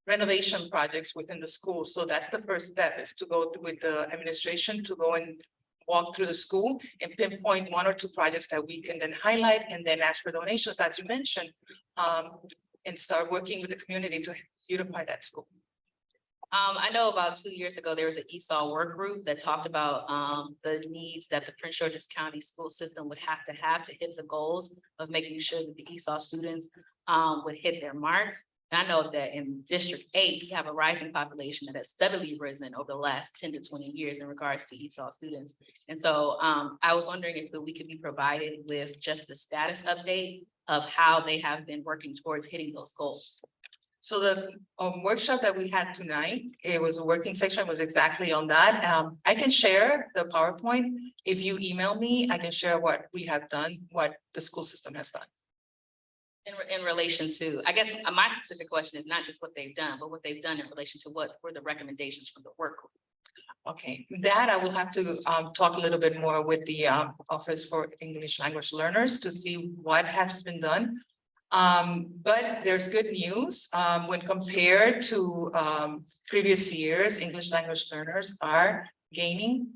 renovation projects within the school. So that's the first step, is to go with the administration to go and walk through the school and pinpoint 1 or 2 projects that we can then highlight and then ask for donations, as you mentioned, and start working with the community to beautify that school. I know about 2 years ago, there was an ESOL work group that talked about the needs that the Prince George's County school system would have to hit the goals of making sure that the ESOL students would hit their marks. And I know that in District 8, we have a rising population that has steadily risen over the last 10 to 20 years in regards to ESOL students. And so I was wondering if we could be provided with just the status update of how they have been working towards hitting those goals. So the workshop that we had tonight, it was a working section, was exactly on that. I can share the PowerPoint. If you email me, I can share what we have done, what the school system has done. In relation to, I guess my specific question is not just what they've done, but what they've done in relation to what were the recommendations from the work group. Okay, that I will have to talk a little bit more with the Office for English Language Learners to see what has been done. But there's good news, when compared to previous years, English language learners are gaining.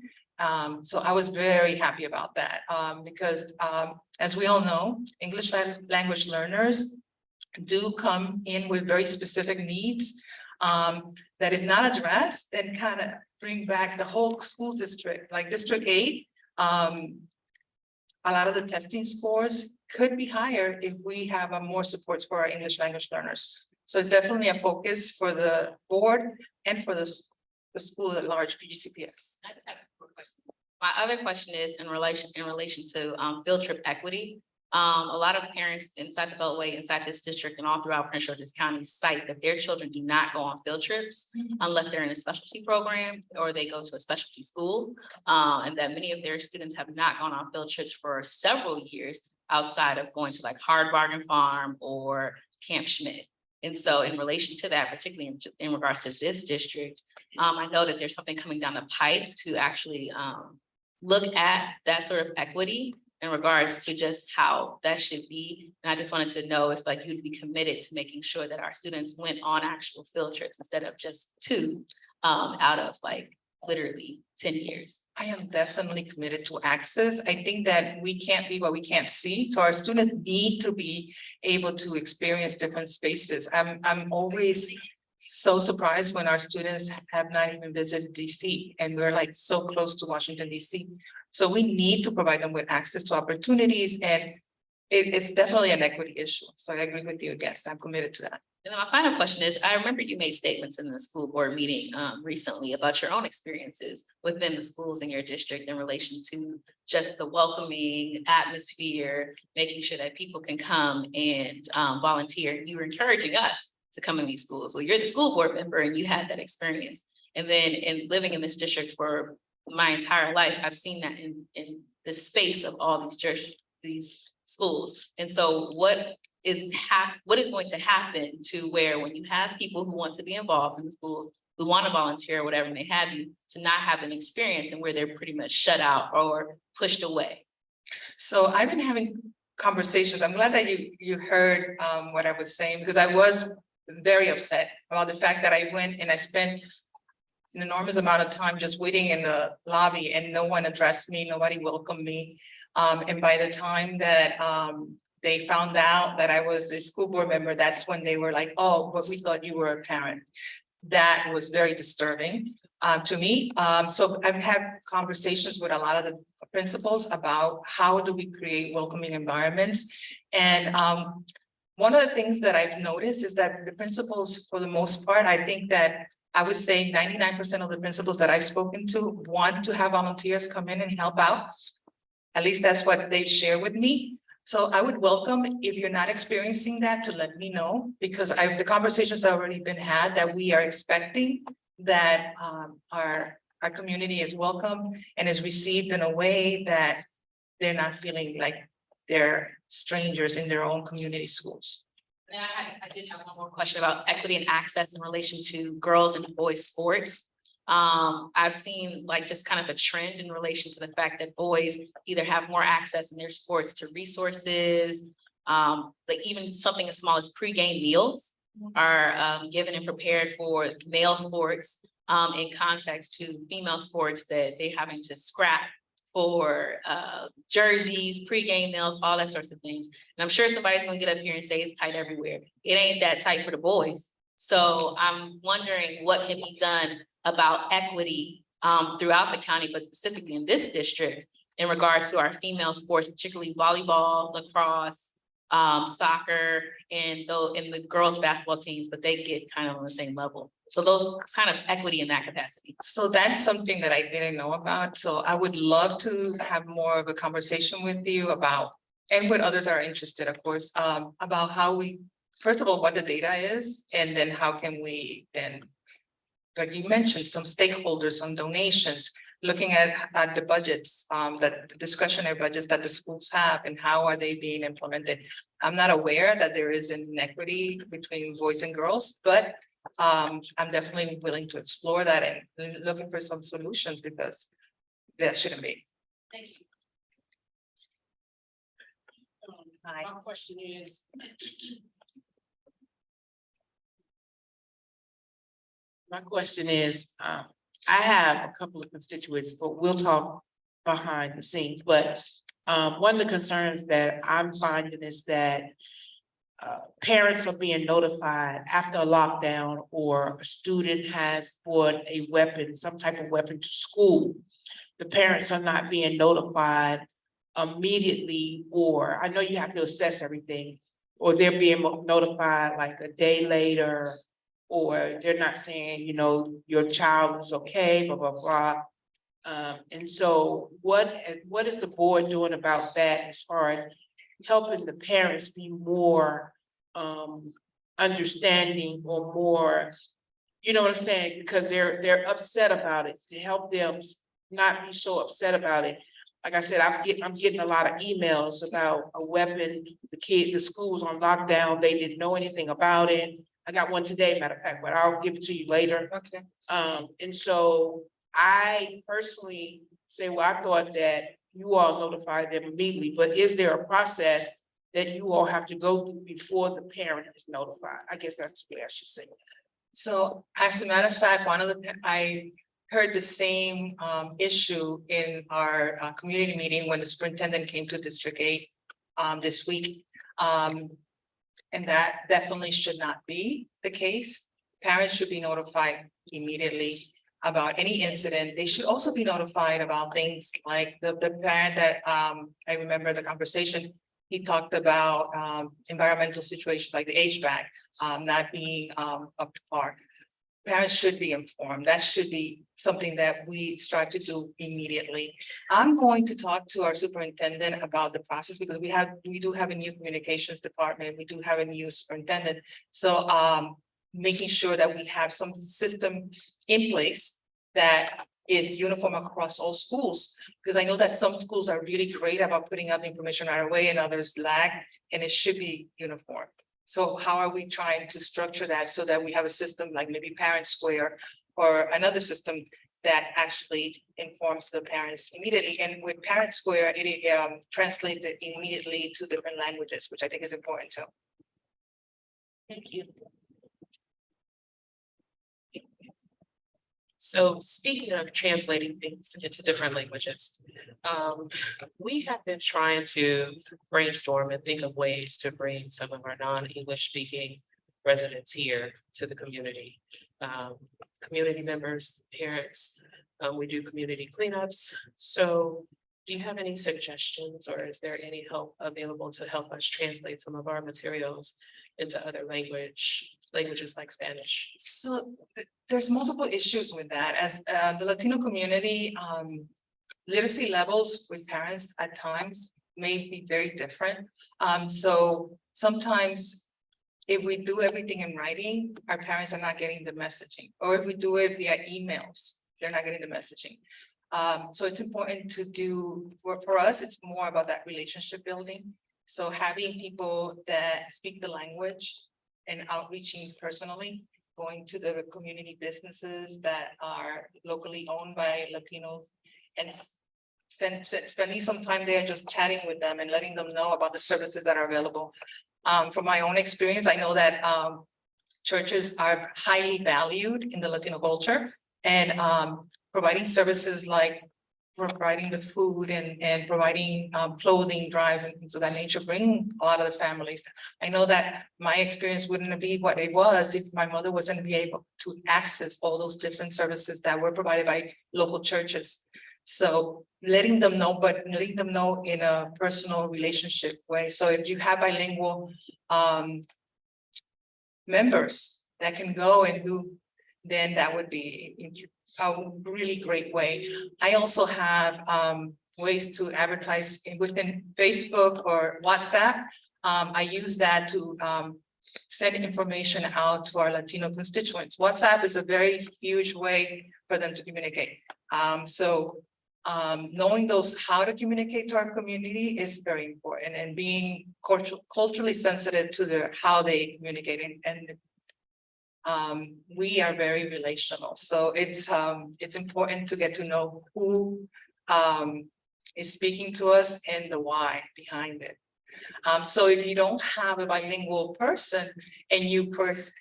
So I was very happy about that, because as we all know, English language learners do come in with very specific needs that if not addressed, then kind of bring back the whole school district, like District 8. A lot of the testing scores could be higher if we have more supports for our English language learners. So it's definitely a focus for the board and for the school at large, PGCPS. I just have a quick question. My other question is in relation to field trip equity. A lot of parents inside the Beltway, inside this district and all throughout Prince George's County cite that their children do not go on field trips unless they're in a specialty program or they go to a specialty school. And that many of their students have not gone on field trips for several years outside of going to like Hard Bargain Farm or Camp Schmidt. And so in relation to that, particularly in regards to this district, I know that there's something coming down the pipe to actually look at that sort of equity in regards to just how that should be. And I just wanted to know if like you'd be committed to making sure that our students went on actual field trips instead of just 2 out of like literally 10 years. I am definitely committed to access. I think that we can't be what we can't see. So our students need to be able to experience different spaces. I'm always so surprised when our students have not even visited DC and we're like so close to Washington, DC. So we need to provide them with access to opportunities, and it's definitely an equity issue. So I agree with you. Yes, I'm committed to that. And my final question is, I remember you made statements in the school board meeting recently about your own experiences within the schools in your district in relation to just the welcoming atmosphere, making sure that people can come and volunteer. You were encouraging us to come in these schools. Well, you're the school board member and you had that experience. And then in living in this district for my entire life, I've seen that in the space of all these schools. And so what is going to happen to where when you have people who want to be involved in the schools, who want to volunteer or whatever, and they have you to not have an experience and where they're pretty much shut out or pushed away? So I've been having conversations. I'm glad that you heard what I was saying, because I was very upset about the fact that I went and I spent an enormous amount of time just waiting in the lobby and no one addressed me, nobody welcomed me. And by the time that they found out that I was a school board member, that's when they were like, oh, but we thought you were a parent. That was very disturbing to me. So I've had conversations with a lot of the principals about how do we create welcoming environments. And one of the things that I've noticed is that the principals, for the most part, I think that I would say 99% of the principals that I've spoken to want to have volunteers come in and help out. At least that's what they share with me. So I would welcome, if you're not experiencing that, to let me know, because the conversations have already been had that we are expecting that our community is welcome and is received in a way that they're not feeling like they're strangers in their own community schools. And I did have one more question about equity and access in relation to girls and boys sports. I've seen like just kind of a trend in relation to the fact that boys either have more access in their sports to resources, like even something as small as pregame meals are given and prepared for male sports in context to female sports that they having to scrap for jerseys, pregame meals, all that sorts of things. And I'm sure somebody's gonna get up here and say it's tight everywhere. It ain't that tight for the boys. So I'm wondering what can be done about equity throughout the county, but specifically in this district in regards to our female sports, particularly volleyball, lacrosse, soccer, and the girls basketball teams, but they get kind of on the same level. So those kind of equity in that capacity. So that's something that I didn't know about. So I would love to have more of a conversation with you about, and with others are interested, of course, about how we, first of all, what the data is, and then how can we then, like you mentioned, some stakeholders, some donations, looking at the budgets, the discretionary budgets that the schools have and how are they being implemented. I'm not aware that there is an inequity between boys and girls, but I'm definitely willing to explore that and looking for some solutions because that shouldn't be. Thank you. Hi. My question is. My question is, I have a couple of constituents, but we'll talk behind the scenes, but one of the concerns that I'm finding is that parents are being notified after a lockdown or a student has brought a weapon, some type of weapon to school. The parents are not being notified immediately, or I know you have to assess everything, or they're being notified like a day later, or they're not saying, you know, your child is okay, blah, blah, blah. And so what is the board doing about that as far as helping the parents be more understanding or more, you know what I'm saying? Because they're upset about it, to help them not be so upset about it. Like I said, I'm getting a lot of emails about a weapon, the school was on lockdown, they didn't know anything about it. I got one today, matter of fact, but I'll give it to you later. Okay. And so I personally say, well, I thought that you all notified them immediately, but is there a process that you all have to go through before the parent is notified? I guess that's the way I should say it. So as a matter of fact, I heard the same issue in our community meeting when the superintendent came to District 8 this week. And that definitely should not be the case. Parents should be notified immediately about any incident. They should also be notified about things like the parent that I remember the conversation. He talked about environmental situations like the HVAC not being up to par. Parents should be informed. That should be something that we strive to do immediately. I'm going to talk to our superintendent about the process because we do have a new communications department. We do have a new superintendent. So making sure that we have some system in place that is uniform across all schools. Because I know that some schools are really great about putting out the information right away and others lag, and it should be uniform. So how are we trying to structure that so that we have a system like maybe Parent Square or another system that actually informs the parents immediately? And with Parent Square, it translates it immediately to different languages, which I think is important too. Thank you. So speaking of translating things into different languages, we have been trying to brainstorm and think of ways to bring some of our non-English speaking residents here to the community. Community members, parents, we do community cleanups. So do you have any suggestions or is there any help available to help us translate some of our materials into other languages like Spanish? So there's multiple issues with that. As the Latino community, literacy levels with parents at times may be very different. So sometimes if we do everything in writing, our parents are not getting the messaging, or if we do it via emails, they're not getting the messaging. So it's important to do, for us, it's more about that relationship building. So having people that speak the language and outreaching personally, going to the community businesses that are locally owned by Latinos and spending some time there just chatting with them and letting them know about the services that are available. From my own experience, I know that churches are highly valued in the Latino culture, and providing services like providing the food and providing clothing drives and things of that nature bring a lot of the families. I know that my experience wouldn't be what it was if my mother wasn't be able to access all those different services that were provided by local churches. So letting them know, but letting them know in a personal relationship way. So if you have bilingual members that can go and do, then that would be a really great way. I also have ways to advertise within Facebook or WhatsApp. I use that to send information out to our Latino constituents. WhatsApp is a very huge way for them to communicate. So knowing how to communicate to our community is very important, and being culturally sensitive to how they communicate, and we are very relational, so it's important to get to know who is speaking to us and the why behind it. So if you don't have a bilingual person and you perhaps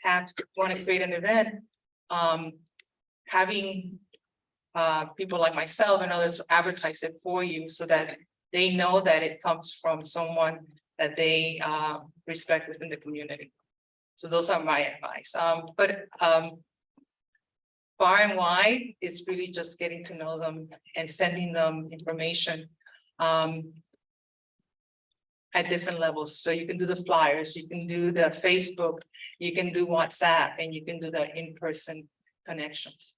want to create an event, having people like myself and others advertise it for you so that they know that it comes from someone that they respect within the community. So those are my advice. But far and wide, it's really just getting to know them and sending them information at different levels. So you can do the flyers, you can do the Facebook, you can do WhatsApp, and you can do the in-person connections.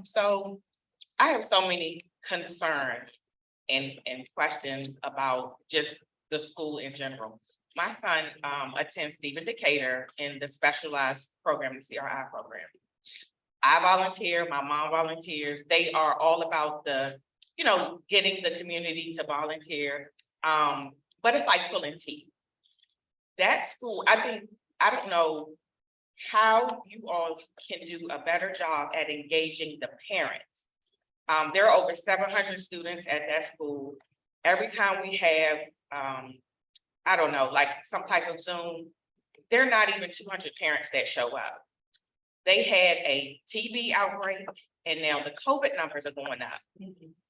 So I have so many concerns and questions about just the school in general. My son attends Stephen Decatur in the specialized program, the CRI program. I volunteer, my mom volunteers. They are all about getting the community to volunteer. But it's like pulling teeth. That school, I don't know how you all can do a better job at engaging the parents. There are over 700 students at that school. Every time we have, I don't know, like some type of Zoom, there are not even 200 parents that show up. They had a TB outbreak, and now the COVID numbers are going up.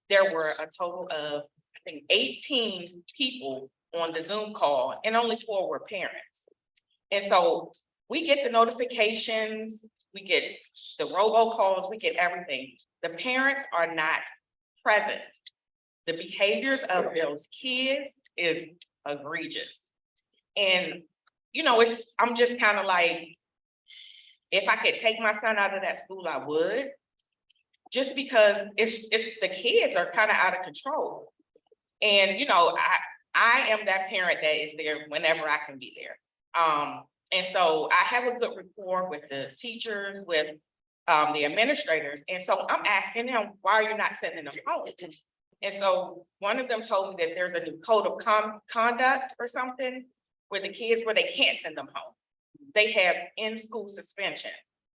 There were a total of, I think, 18 people on the Zoom call, and only 4 were parents. And so we get the notifications, we get the robocalls, we get everything. The parents are not present. The behaviors of those kids is egregious. And, I'm just kind of like, if I could take my son out of that school, I would. Just because it's the kids are kind of out of control. And, I am that parent that is there whenever I can be there. And so I have a good rapport with the teachers, with the administrators. And so I'm asking them, why are you not sending them home? And so one of them told me that there's a new code of conduct or something where the kids, where they can't send them home. They have in-school suspension.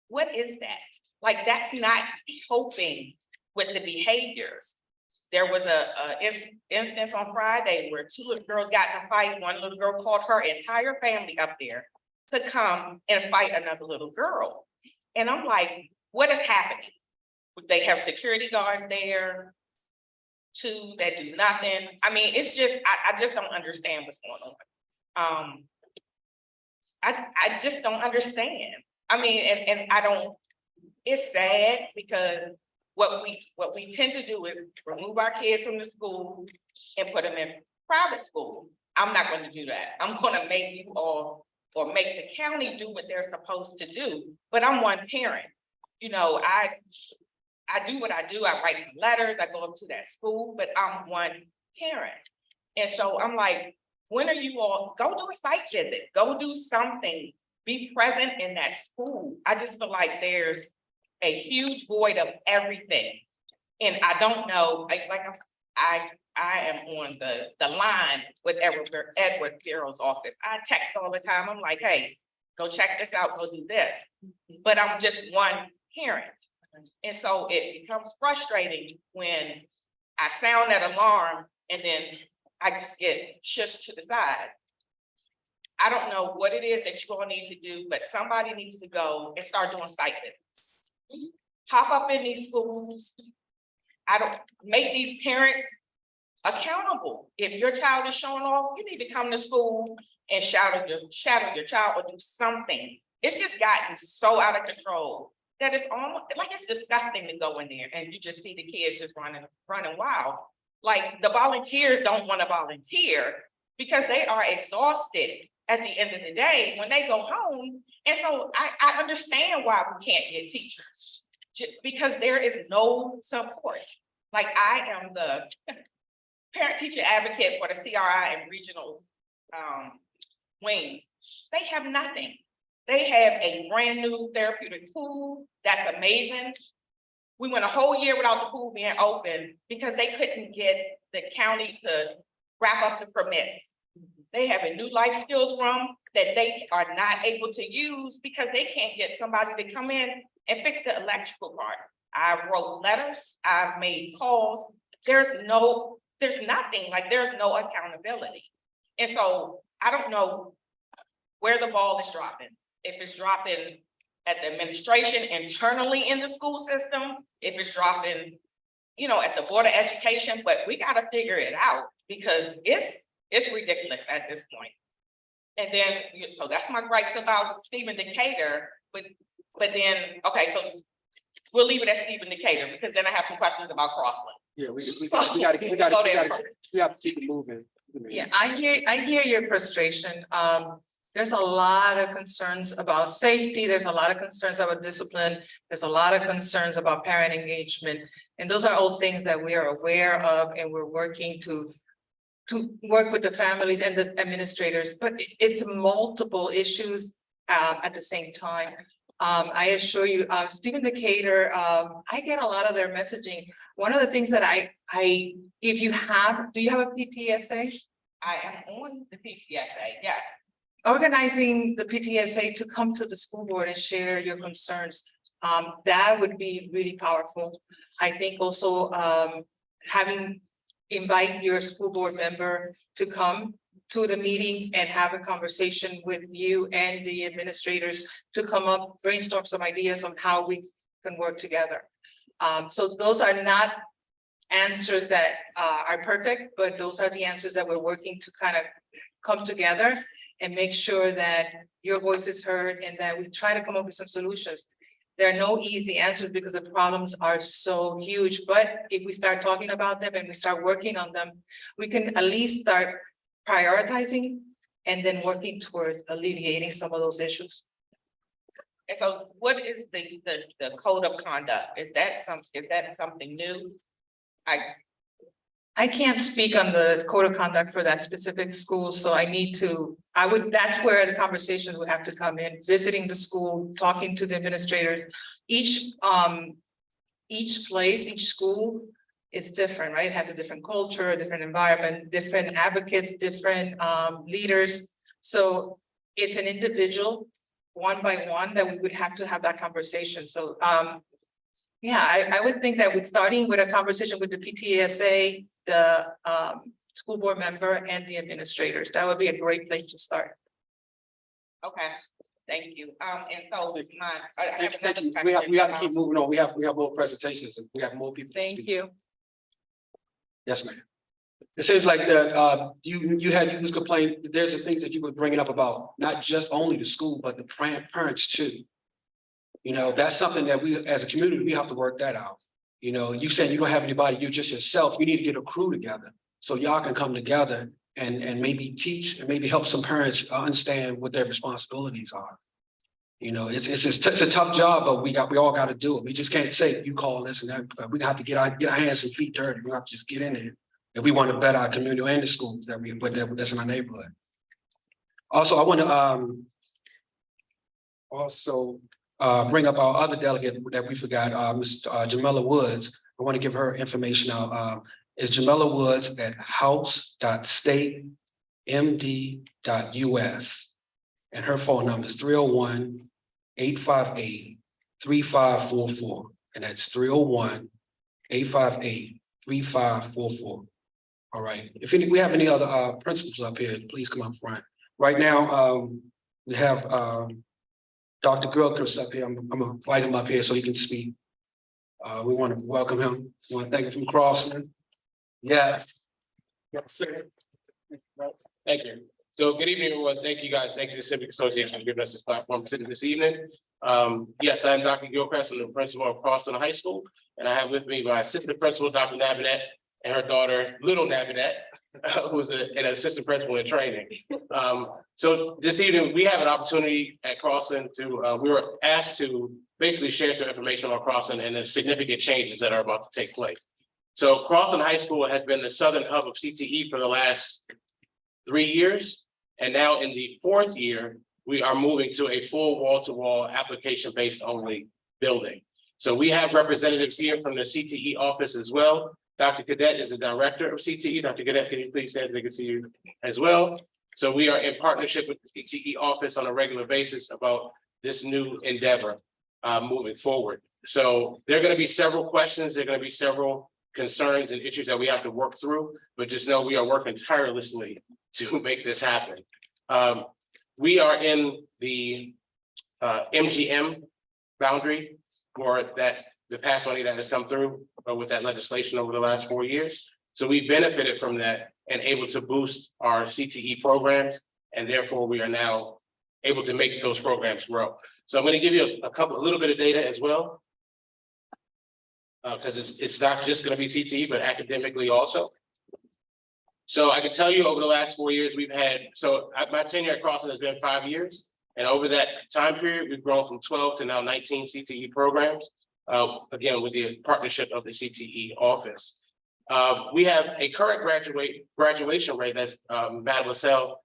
What is that? Like, that's not helping with the behaviors. There was a instance on Friday where 2 little girls got in a fight. One little girl called her entire family up there to come and fight another little girl. And I'm like, what is happening? They have security guards there, 2 that do nothing. I mean, it's just, I just don't understand what's going on. I just don't understand. I mean, and I don't, it's sad because what we tend to do is remove our kids from the school and put them in private school. I'm not going to do that. I'm going to make you all, or make the county do what they're supposed to do. But I'm one parent. I do what I do. I write letters, I go up to that school, but I'm one parent. And so I'm like, when are you all, go do a site visit, go do something, be present in that school. I just feel like there's a huge void of everything. And I don't know, I am on the line with Edward Barrow's office. I text all the time. I'm like, hey, go check this out, go do this. But I'm just one parent. And so it becomes frustrating when I sound that alarm and then I just get shushed to the side. I don't know what it is that you all need to do, but somebody needs to go and start doing site visits. Pop up in these schools. I don't make these parents accountable. If your child is showing off, you need to come to school and shadow your child or do something. It's just gotten so out of control that it's almost like it's disgusting to go in there and you just see the kids just running wild. Like, the volunteers don't want to volunteer because they are exhausted at the end of the day when they go home. And so I understand why we can't get teachers, because there is no support. Like, I am the parent teacher advocate for the CRI and regional wings. They have nothing. They have a brand new therapeutic pool that's amazing, We went a whole year without the pool being open because they couldn't get the county to wrap up the permits. They have a new life skills room that they are not able to use because they can't get somebody to come in and fix the electrical part. I wrote letters, I've made calls. There's nothing, like there's no accountability. And so I don't know where the ball is dropping. If it's dropping at the administration internally in the school system, if it's dropping, at the Board of Education, but we gotta figure it out because it's ridiculous at this point. And then, so that's my gripes about Stephen Decatur, but then, okay, so we'll leave it at Stephen Decatur because then I have some questions about Crossland. Yeah, we So, gotta go there first. we have to keep it moving. Yeah, I hear your frustration. There's a lot of concerns about safety. There's a lot of concerns about discipline. There's a lot of concerns about parent engagement. And those are all things that we are aware of and we're working to work with the families and the administrators, but it's multiple issues at the same time. I assure you, Stephen Decatur, I get a lot of their messaging. One of the things that if you have, do you have a PTSA? I am on the PCSA, yes. Organizing the PTSA to come to the school board and share your concerns, that would be really powerful. I think also invite your school board member to come to the meeting and have a conversation with you and the administrators to come up, brainstorm some ideas on how we can work together. So those are not answers that are perfect, but those are the answers that we're working to kind of come together and make sure that your voice is heard and that we try to come up with some solutions. There are no easy answers because the problems are so huge, but if we start talking about them and we start working on them, we can at least start prioritizing and then working towards alleviating some of those issues. And so what is the code of conduct? Is that something new? I can't speak on the code of conduct for that specific school, so that's where the conversations would have to come in, visiting the school, talking to the administrators. Each place, each school is different, right? It has a different culture, a different environment, different advocates, different leaders. So it's an individual, one by one, that we would have to have that conversation. So yeah, I would think that with starting with a conversation with the PTSA, the school board member and the administrators, that would be a great place to start. Okay, thank you. And so We have to keep moving on. We have more presentations and we have more people. Thank you. Yes, ma'am. It seems like you was complaining, there's the things that you were bringing up about not just only the school, but the parents too. That's something that we, as a community, we have to work that out. You saying you don't have anybody, you're just yourself. You need to get a crew together so y'all can come together and maybe teach and maybe help some parents understand what their responsibilities are. It's a tough job, but we all got to do it. We just can't say you call this and that. We have to get our hands and feet dirty. We have to just get in there. And we want to better our community and the schools that's in our neighborhood. Also, I want to bring up our other delegate that we forgot, Ms. Jamela Woods. I want to give her information out. It's Jamela Woods at house.statemd.us. And her phone number is 301-858-3544. And that's 301-858-3544. All right. If we have any other principals up here, please come up front. Right now, we have Dr. Gilchrist up here. I'm gonna invite him up here so he can speak. We want to welcome him. We want to thank him from Crossland. Yes. Yes, sir. Thank you. So good evening, everyone. Thank you guys. Thank you to the Civic Association for giving us this platform to this evening. Yes, I'm Dr. Gilchrist. I'm the principal of Crossland High School, and I have with me my assistant principal, Dr. Nabinette, and her daughter, little Nabinette, who's an assistant principal in training. So this evening, we have an opportunity at Crossland to, we were asked to basically share some information on Crossland and the significant changes that are about to take place. So Crossland High School has been the southern hub of CTE for the last 3 years. And now in the 4th year, we are moving to a full wall-to-wall application-based only building. So we have representatives here from the CTE office as well. Dr. Cadet is the director of CTE. Dr. Cadet, can you please stand so they can see you as well? So we are in partnership with the CTE office on a regular basis about this new endeavor moving forward. So there are going to be several questions. There are going to be several concerns and issues that we have to work through, but just know we are working tirelessly to make this happen. We are in the MGM boundary for that, the past money that has come through with that legislation over the last 4 years. So we benefited from that and able to boost our CTE programs, and therefore we are now able to make those programs grow. So I'm going to give you a little bit of data as well, because it's not just going to be CTE, but academically also. So I can tell you over the last 4 years, we've had, my tenure at Crossing has been 5 years. And over that time period, we've grown from 12 to now 19 CTE programs, again, with the partnership of the CTE office. We have a current graduation rate that's Madam LaSalle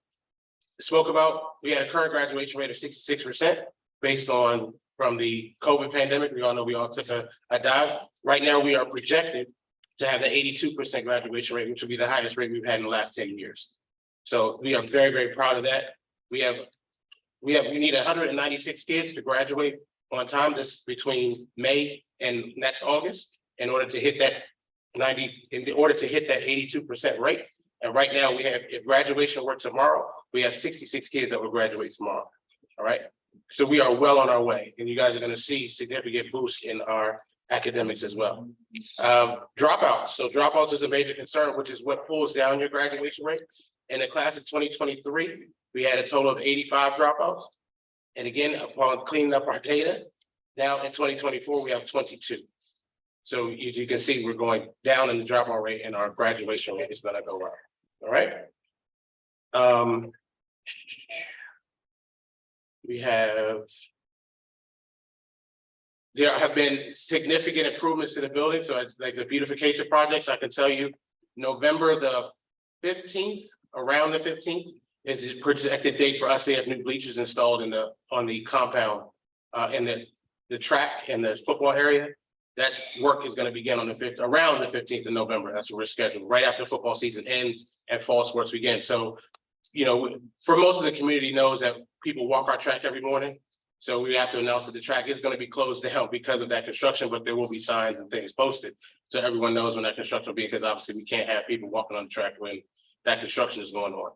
spoke about. We had a current graduation rate of 66% based on from the COVID pandemic. We all know we all took a dive. Right now, we are projected to have the 82% graduation rate, which will be the highest rate we've had in the last 10 years. So we are very, very proud of that. We need 196 kids to graduate on time this between May and next August in order to hit that 82% rate. And right now we have, if graduation were tomorrow, we have 66 kids that will graduate tomorrow. All right. So we are well on our way, and you guys are going to see significant boosts in our academics as well. Dropouts. So dropouts is a major concern, which is what pulls down your graduation rate. In the class of 2023, we had a total of 85 dropouts. And again, upon cleaning up our data, now in 2024, we have 22. So you can see we're going down in the dropout rate, and our graduation rate is going to go up. All right. There have been significant improvements to the building. So like the beautification projects, I can tell you, November the 15th, around the 15th, is the projected date for us to have new bleachers installed on the compound, in the track and the football area. That work is going to begin on around the 15th of November. That's what we're scheduled, right after football season ends and fall sports begin. So, you know, for most of the community knows that people walk our track every morning. So we have to announce that the track is going to be closed down because of that construction, but there will be signs and things posted. So everyone knows when that construction will be, because obviously we can't have people walking on the track when that construction is going on.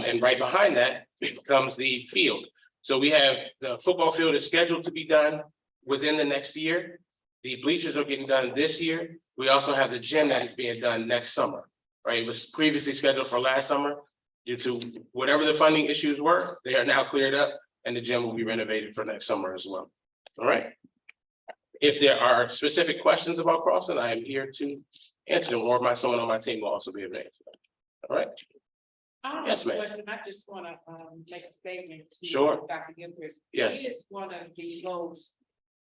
And right behind that comes the field. So we have the football field is scheduled to be done within the next year. The bleachers are getting done this year. We also have the gym that is being done next summer, right? It was previously scheduled for last summer. Due to whatever the funding issues were, they are now cleared up, and the gym will be renovated for next summer as well. All right. If there are specific questions about Crossing, I am here to answer them, or someone on my team will also be able to answer them. All right. Yes, ma'am. I just want to make a statement to Sure. Dr. Gilchrist. Yes. He is one of the most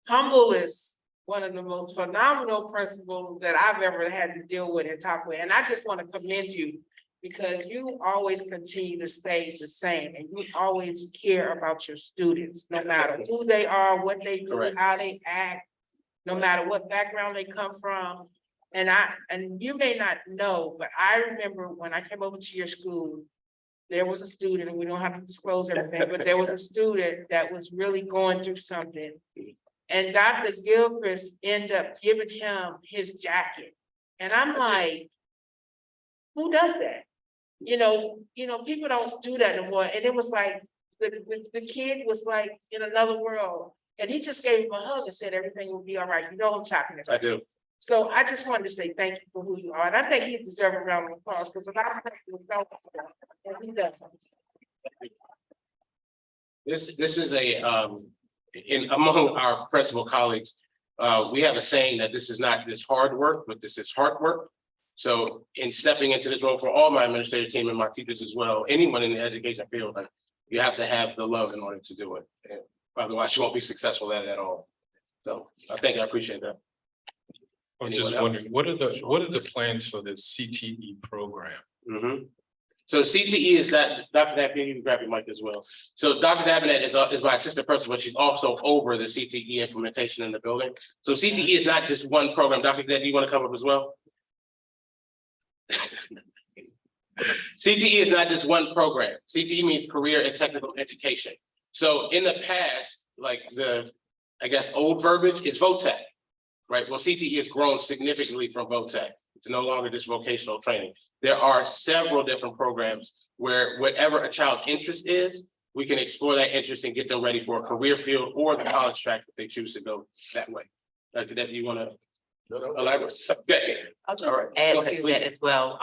humblest, one of the most phenomenal principals that I've ever had to deal with and talk with. And I just want to commend you, because you always continue to stay the same, and you always care about your students, no matter who they are, what they do, Correct. how they act, no matter what background they come from. And you may not know, but I remember when I came over to your school, there was a student, and we don't have to disclose everything, but there was a student that was really going through something. And Dr. Gilchrist ended up giving him his jacket. And I'm like, who does that? You know, people don't do that no more. And it was like, the kid was like in another world. And he just gave him a hug and said everything will be all right. You know what I'm talking about. I do. So I just wanted to say thank you for who you are. And I think he deserves a round of applause, because a lot of people don't. And he does. This is among our principal colleagues, we have a saying that this is not this hard work, but this is hard work. So in stepping into this role for all my administrative team and my teachers as well, anyone in the education field, like, you have to have the love in order to do it. And otherwise, you won't be successful at it at all. So I appreciate that. I'm just wondering, what are the plans for the CTE program? So CTE is that, Dr. Dabnett, you can grab your mic as well. So Dr. Dabnett is my assistant principal, but she's also over the CTE implementation in the building. So CTE is not just one program. Dr. Dabnett, you want to come up as well? CTE is not just one program. CTE means career and technical education. So in the past, like I guess, old verbiage is VOTEC, right? Well, CTE has grown significantly from VOTEC. It's no longer just vocational training. There are several different programs where whatever a child's interest is, we can explore that interest and get them ready for a career field or the college track if they choose to go that way. Dr. Debbie, you want to elaborate? Okay. I'll just All right. add Go to ahead, that as well.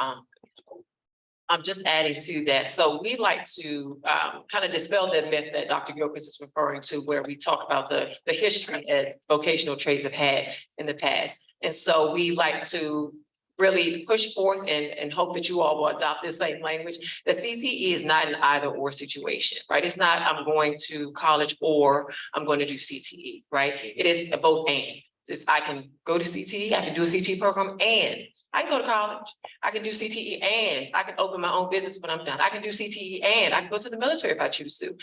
I'm just adding to that. So we like to kind of dispel that myth that Dr. Gilchrist is referring to, where we talk about the history as vocational trades have had in the past. And so we like to really push forth and hope that you all will adopt this same language. The CTE is not an either or situation, right? It's not I'm going to college or I'm going to do CTE, right? It is a both and. It's I can go to CTE, I can do a CTE program, and I can go to college. I can do CTE, and I can open my own business when I'm done. I can do CTE, and I can go to the military if I choose to.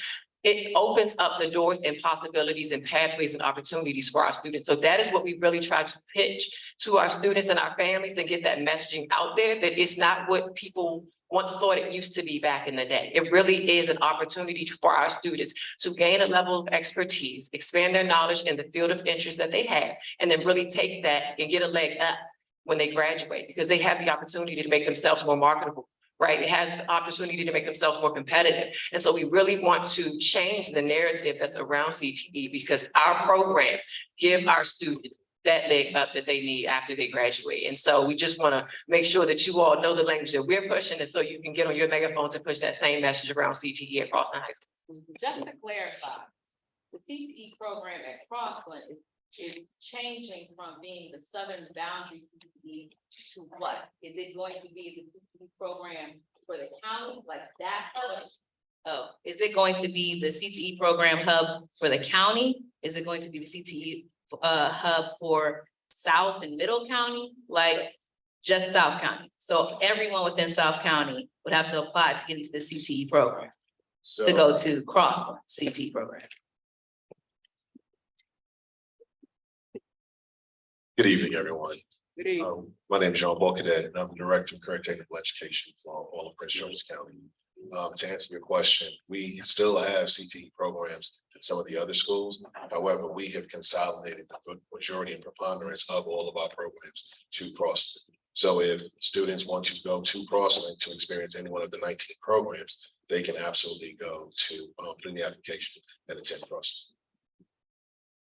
It opens up the doors and possibilities and pathways and opportunities for our students. So that is what we really try to pitch to our students and our families, and get that messaging out there, that it's not what people once thought it used to be back in the day. It really is an opportunity for our students to gain a level of expertise, expand their knowledge in the field of interest that they have, and then really take that and get a leg up when they graduate, because they have the opportunity to make themselves more marketable, right? It has the opportunity to make themselves more competitive. And so we really want to change the narrative that's around CTE, because our programs give our students that leg up that they need after they graduate. And so we just want to make sure that you all know the language that we're pushing, and so you can get on your megaphones and push that same message around CTE across the high school. Just to clarify, the CTE program at Crossland is changing from being the Southern Boundary CTE to what? Is it going to be the CTE program for the county, like that? Oh, is it going to be the CTE program hub for the county? Is it going to be the CTE hub for South and Middle County? Like just South County? So everyone within South County would have to apply to get into the CTE program, to go to Crossland CTE program. Good evening, everyone. Good evening. My name is Jean Bocadet, and I'm the Director of Career Technical Education for all of Prince George's County. To answer your question, we still have CTE programs in some of the other schools. However, we have consolidated the majority and preponderance of all of our programs to Crossland. So if students want to go to Crossland to experience any one of the 19 programs, they can absolutely go to put in the application and attend Crossland.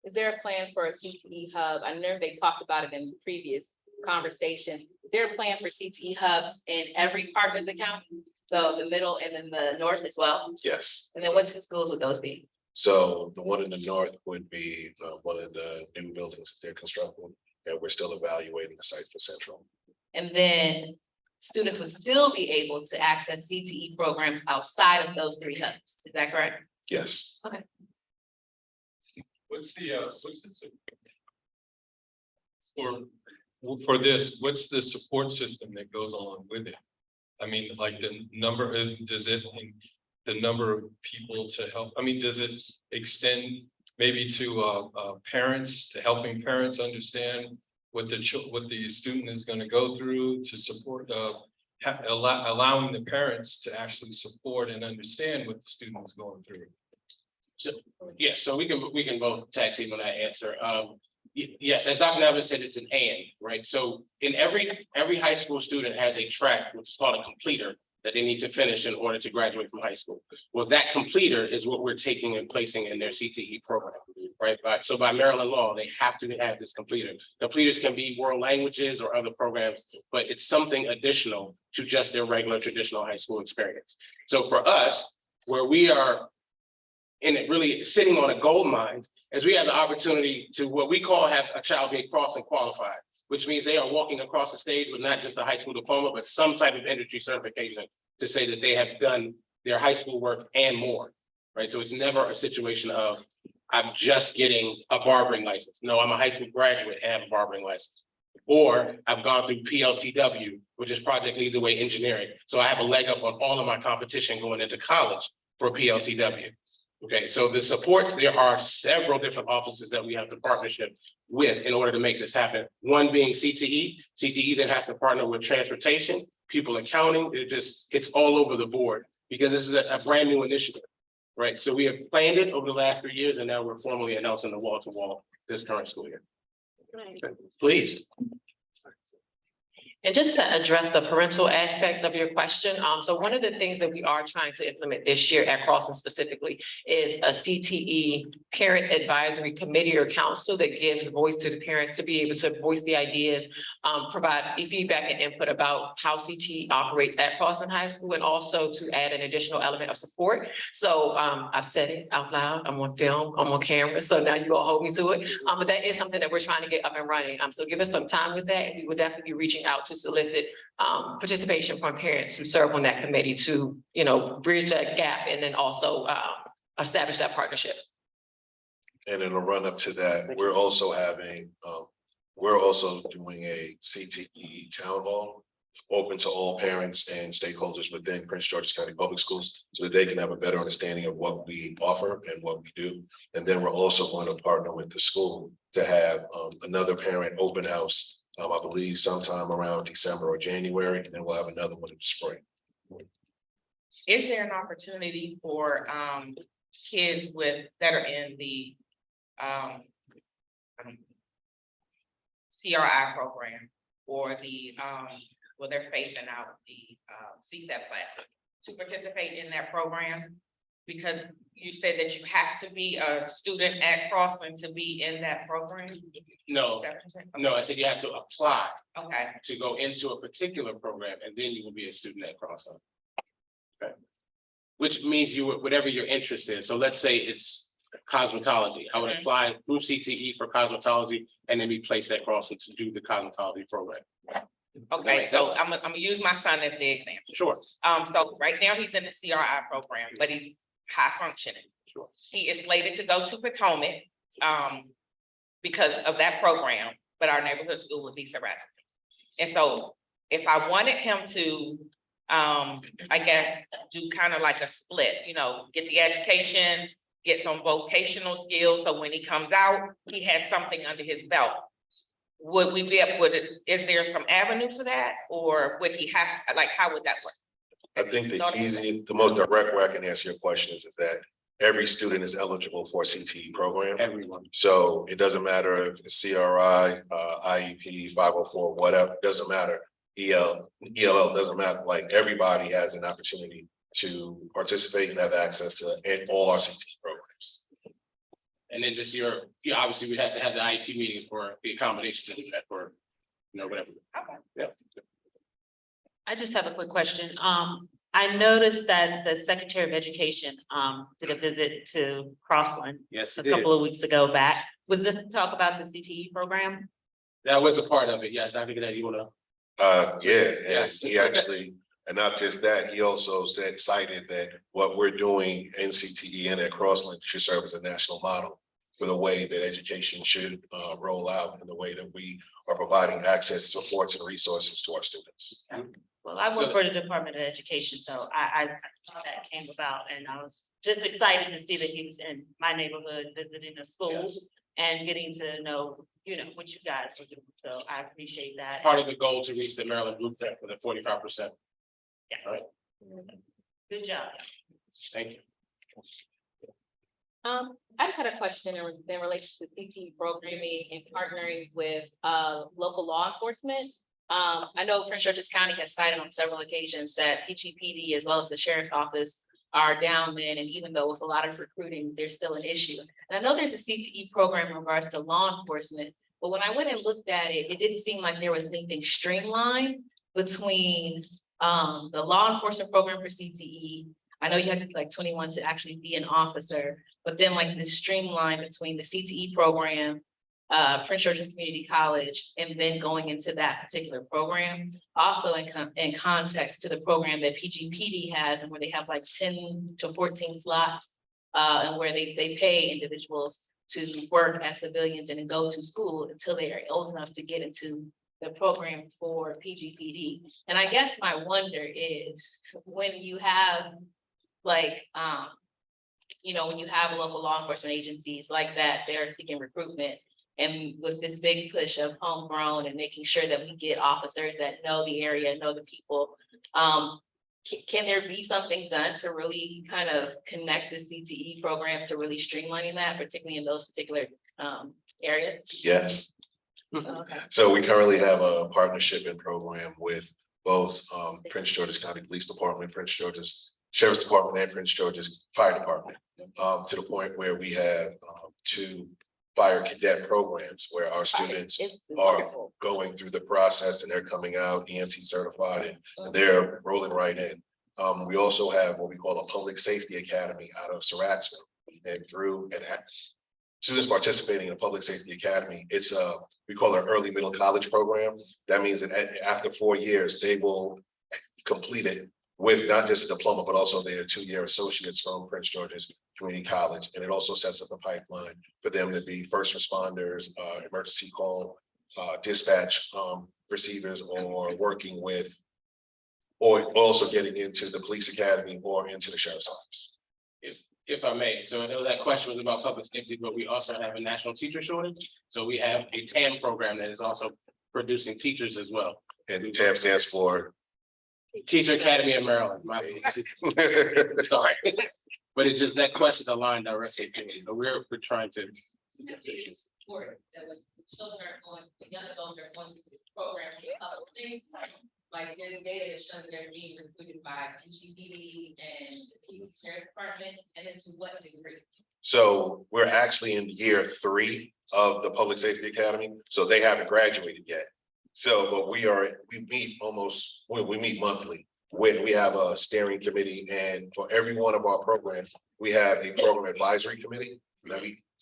Is there a plan for a CTE hub? I know they talked about it in the previous conversation. Is there a plan for CTE hubs in every part of the county? So the middle and then the north as well? Yes. And then what 2 schools would those be? So the one in the north would be one of the new buildings that they're constructing, and we're still evaluating a site for Central. And then students would still be able to access CTE programs outside of those 3 hubs. Is that correct? Yes. Okay. What's for this, what's the support system that goes along with it? I mean, like the number, the number of people to help, I mean, does it extend maybe to parents, to helping parents understand what the student is going to go through, to support allowing the parents to actually support and understand what the student is going through? So, yeah, so we can both tag team on that answer. Yes, as Dr. Nevin said, it's an and, right? So in every high school student has a track, which is called a completer, that they need to finish in order to graduate from high school. Well, that completer is what we're taking and placing in their CTE program, right? So by Maryland law, they have to have this completer. Completers can be world languages or other programs, but it's something additional to just their regular traditional high school experience. So for us, where we are in it really sitting on a gold mine, as we have the opportunity to what we call have a child be crossing qualified, which means they are walking across the stage with not just a high school diploma, but some type of industry certification to say that they have done their high school work and more, right? So it's never a situation of, I'm just getting a barbering license. No, I'm a high school graduate and have a barbering license. Or I've gone through PLTW, which is Project Lead the Way Engineering. So I have a leg up on all of my competition going into college for PLTW. Okay, so the support, there are several different offices that we have to partnership with in order to make this happen. One being CTE. CTE then has to partner with transportation, people accounting. It's all over the board because this is a brand new initiative, right? So we have planned it over the last 3 years and now we're formally announcing the wall-to-wall this current school year. Please. And just to address the parental aspect of your question, so one of the things that we are trying to implement this year at Crossland specifically is a CTE Parent Advisory Committee or Council that gives voice to the parents to be able to voice the ideas, provide feedback and input about how CTE operates at Crossland High School, and also to add an additional element of support. So I've said it out loud, I'm on film, I'm on camera, so now you all hold me to it. But that is something that we're trying to get up and running. So give us some time with that, and we will definitely be reaching out to solicit participation from parents who serve on that committee to, you know, bridge that gap and then also establish that partnership. And in a run up to that, we're also doing a CTE town hall open to all parents and stakeholders within Prince George's County Public Schools so that they can have a better understanding of what we offer and what we do. And then we're also going to partner with the school to have another parent open house. I believe sometime around December or January, and then we'll have another one in the spring. Is there an opportunity for kids that are in the CRI program or the where they're phasing out the CSCA classes to participate in that program? Because you said that you have to be a student at Crossland to be in that program? No, no, I said you have to apply Okay, to go into a particular program and then you will be a student at Crossland. Okay. Which means whatever your interest is. So let's say it's cosmetology. I would apply through CTE for cosmetology and then be placed at Crossland to do the cosmetology program. okay, so I'm gonna use my son as the example. Sure. So right now he's in the CRI program, but he's high functioning. Sure. He is slated to go to Potomac because of that program, but our neighborhood school would be Sarasota. And so if I wanted him to, I guess, do kind of like a split, you know, get the education, get some vocational skills, so when he comes out, he has something under his belt. Would we be, is there some avenue for that, or would he have, like, how would that work? I think the most direct way I can answer your question is that every student is eligible for a CTE program. Everyone. So it doesn't matter if it's CRI, IEP, 504, whatever, it doesn't matter. ELL doesn't matter. Like, everybody has an opportunity to participate and have access to all our CTE programs. And then just obviously we have to have the IEP meeting for the accommodation to do that for, you know, whatever. Okay. Yeah. I just have a quick question. I noticed that the Secretary of Education did a visit to Crossland Yes, a couple of weeks ago back. Was this to talk about the CTE program? That was a part of it. Yes, Dr. Cadet, you wanna? Yeah, and Yes. he actually, and not just that, he also cited that what we're doing in CTE and at Crossland should serve as a national model for the way that education should roll out and the way that we are providing access, supports, and resources to our students. Well, I work for the Department of Education, so I thought that came about, and I was just excited to see that he was in my neighborhood visiting the schools and getting to know, you know, what you guys were doing. So I appreciate that. Part of the goal to reach the Maryland blueprint for the 45%. Yeah. All right. Good job. Thank you. I just had a question in relation to CTE programming and partnering with local law enforcement. I know Prince George's County has cited on several occasions that PGPD as well as the Sheriff's Office are down then, and even though with a lot of recruiting, there's still an issue. And I know there's a CTE program in regards to law enforcement, but when I went and looked at it, it didn't seem like there was anything streamlined between the law enforcement program for CTE. I know you have to be like 21 to actually be an officer, but then like the streamline between the CTE program, Prince George's Community College, and then going into that particular program. Also in context to the program that PGPD has, and where they have like 10 to 14 slots, and where they pay individuals to work as civilians and then go to school until they are old enough to get into the program for PGPD. And I guess my wonder is when you have like, you know, when you have local law enforcement agencies like that, they're seeking recruitment. And with this big push of homegrown and making sure that we get officers that know the area, know the people, can there be something done to really kind of connect the CTE program to really streamlining that, particularly in those particular areas? Yes. Okay. So we currently have a partnership and program with both Prince George's County Police Department, Prince George's Sheriff's Department, and Prince George's Fire Department. To the point where we have 2 fire cadet programs where our students are going through the process and they're coming out EMT certified and they're rolling right in. We also have what we call a public safety academy out of Saratsville, and through and students participating in a public safety academy, it's we call it an early middle college program. That means that after 4 years, they will complete it with not just a diploma, but also their 2-year associates from Prince George's Community College. And it also sets up a pipeline for them to be first responders, emergency call, dispatch receivers, or working with, or also getting into the police academy or into the sheriff's office. If I may, so I know that question was about public safety, but we also have a national teacher shortage. So we have a TAM program that is also producing teachers as well. And TAM stands for Teacher Academy of Maryland. Sorry, but it's just that question aligned directly to me. So we're trying to. Support that when the children are going, the young adults are going to this program, like there's data that shows they're being recruited by PGPD and the Sheriff's Department, and then to what degree? So we're actually in year 3 of the Public Safety Academy, so they haven't graduated yet. So, but we meet monthly. When we have a steering committee, and for every one of our programs, we have a program advisory committee.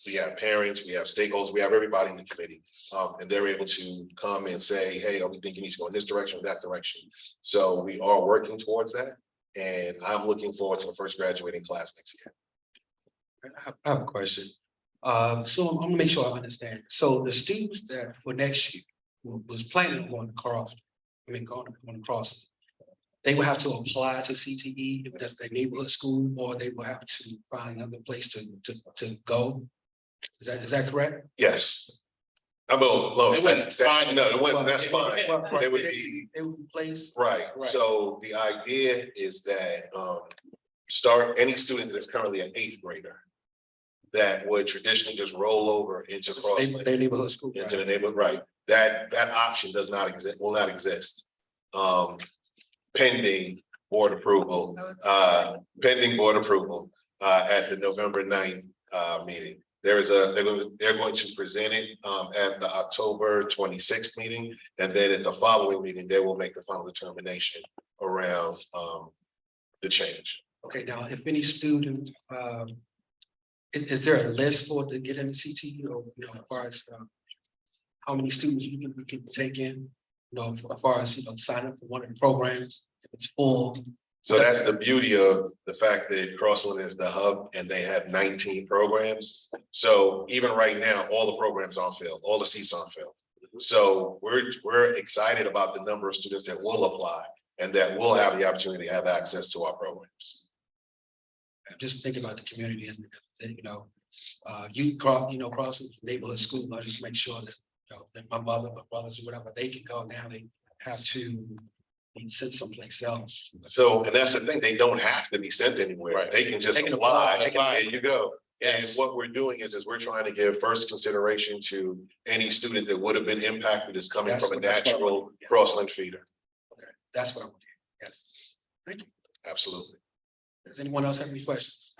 We have parents, we have stakeholders, we have everybody in the committee. And they're able to come and say, hey, are we thinking you need to go in this direction or that direction? So we are working towards that. And I'm looking forward to the first graduating class next year. I have a question. So I'm gonna make sure I understand. So the students that for next year who was planning on going across, they will have to apply to CTE if that's their neighborhood school, or they will have to find another place to go. Is that correct? Yes. Well, They wouldn't find- that's fine. They would be placed. right. So the idea is that any student that's currently an 8th grader that would traditionally just roll over into Their neighborhood school. into the neighborhood, right? That option does not exist, will not exist. Pending board approval, at the November 9th meeting. They're going to present it at the October 26th meeting, and then at the following meeting, they will make the final determination around the change. Okay, now if any student, is there a list for to get into CTE, or as far as how many students you can take in? As far as sign up for one of the programs, if it's full. So that's the beauty of the fact that Crossland is the hub and they have 19 programs. So even right now, all the programs are filled, all the seats are filled. So we're excited about the number of students that will apply and that will have the opportunity to have access to our programs. I'm just thinking about the community and Crossland neighborhood school. I just make sure that that my mother, my brothers, or whatever, they can go now. They have to be sent someplace else. So, and that's the thing, they don't have to be sent anywhere. Right. They can just apply. There you go. And what we're doing is we're trying to give first consideration to any student that would have been impacted as coming from a natural Crossland feeder. Okay, that's what I'm doing. Yes. Thank you. Absolutely. Does anyone else have any questions?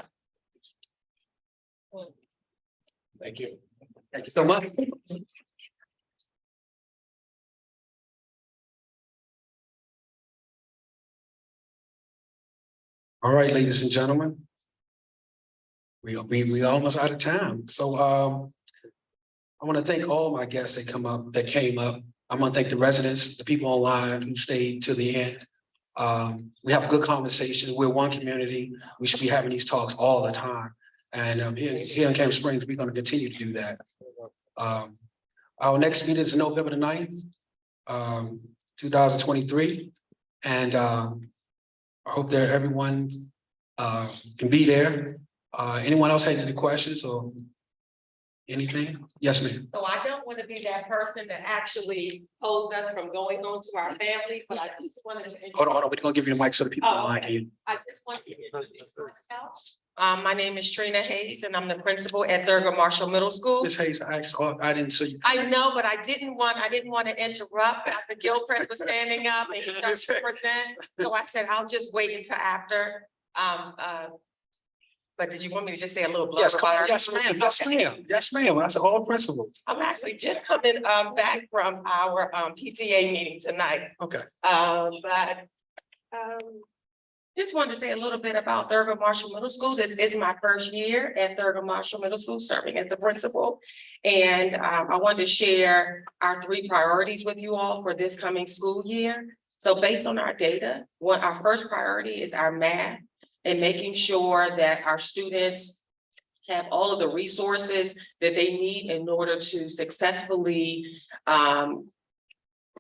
Thank you. Thank you so much. All right, ladies and gentlemen. We almost out of time. So I want to thank all my guests that came up. I want to thank the residents, the people online who stayed to the end. We have a good conversation. We're one community. We should be having these talks all the time. And here in Camp Springs, we're going to continue to do that. Our next meeting is November the 9th. 2023. And I hope that everyone can be there. Anyone else has any questions or anything? Yes, ma'am. So I don't want to be that person that actually holds us from going home to our families, but I just wanted to. Hold on, we're gonna give you the mic so the people online can hear. I just want to introduce myself. My name is Trina Hayes and I'm the principal at Thurgood Marshall Middle School. Ms. Hayes, I didn't see you. I know, but I didn't want to interrupt. Dr. Gilchrist was standing up and he started to present. So I said, I'll just wait until after. But did you want me to just say a little blurb Yes, about our? yes, ma'am, yes, ma'am, yes, ma'am. That's all principals. I'm actually just coming back from our PTA meeting tonight. Okay. Just wanted to say a little bit about Thurgood Marshall Middle School. This is my first year at Thurgood Marshall Middle School, serving as the principal. And I wanted to share our 3 priorities with you all for this coming school year. So based on our data, our first priority is our math and making sure that our students have all of the resources that they need in order to successfully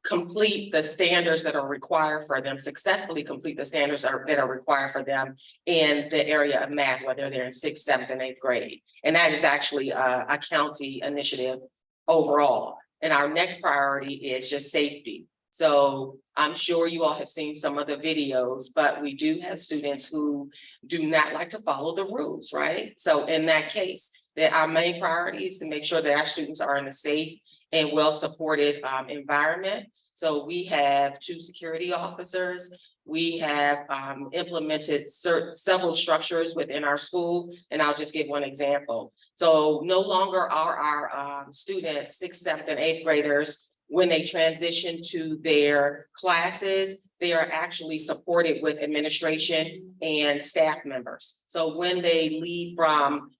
complete the standards that are required for them, successfully complete the standards that are required for them in the area of math, whether they're in 6th, 7th, and 8th grade. And that is actually a county initiative overall. And our next priority is just safety. So I'm sure you all have seen some of the videos, but we do have students who do not like to follow the rules, right? So in that case, that our main priority is to make sure that our students are in a safe and well-supported environment. So we have 2 security officers. We have implemented several structures within our school, and I'll just give one example. So no longer are our students, 6th, 7th, and 8th graders, when they transition to their classes, they are actually supported with administration and staff members. So when they leave from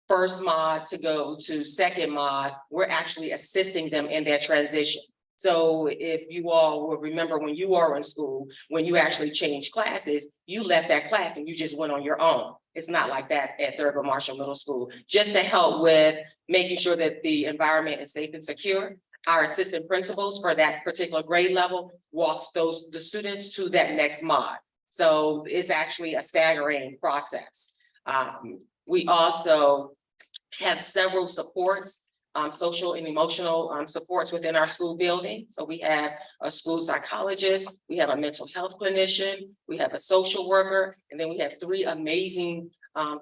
first mod to go to second mod, we're actually assisting them in that transition. So if you all will remember when you are in school, when you actually changed classes, you left that class and you just went on your own. It's not like that at Thurgood Marshall Middle School. Just to help with making sure that the environment is safe and secure, our assistant principals for that particular grade level walks the students to that next mod. So it's actually a staggering process. We also have several supports, social and emotional supports within our school building. So we have a school psychologist, we have a mental health clinician, we have a social worker, and then we have 3 amazing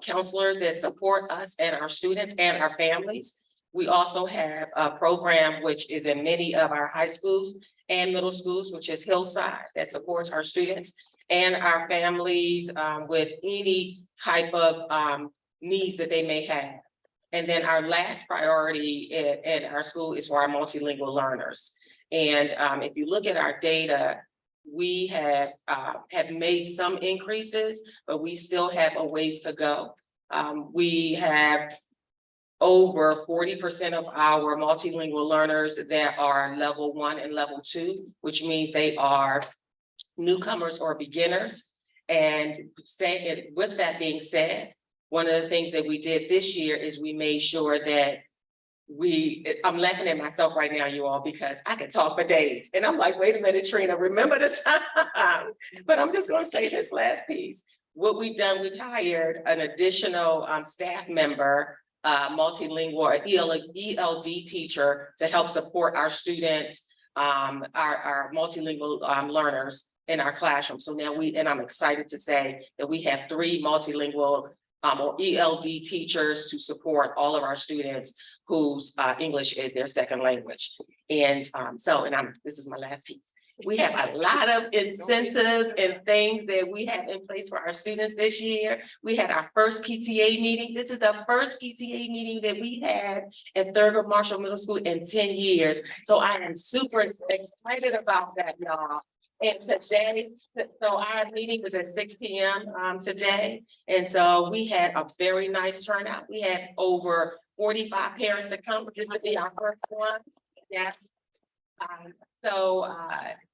counselors that support us and our students and our families. We also have a program which is in many of our high schools and middle schools, which is Hillside, that supports our students and our families with any type of needs that they may have. And then our last priority at our school is for our multilingual learners. And if you look at our data, we have made some increases, but we still have a ways to go. We have over 40% of our multilingual learners that are level 1 and level 2, which means they are newcomers or beginners. And with that being said, one of the things that we did this year is we made sure that I'm laughing at myself right now, you all, because I could talk for days. And I'm like, wait a minute, Trina, remember the time. But I'm just gonna say this last piece. What we've done, we've hired an additional staff member, multilingual ELD teacher to help support our students, our multilingual learners in our classroom. So now and I'm excited to say that we have 3 multilingual or ELD teachers to support all of our students whose English is their second language. And this is my last piece. We have a lot of incentives and things that we have in place for our students this year. We had our first PTA meeting. This is the first PTA meeting that we had at Thurgood Marshall Middle School in 10 years. So I am super excited about that, y'all. And today, so our meeting was at 6 p.m. Today. And so we had a very nice turnout. We had over 45 parents to come. This to be our first one. Yes.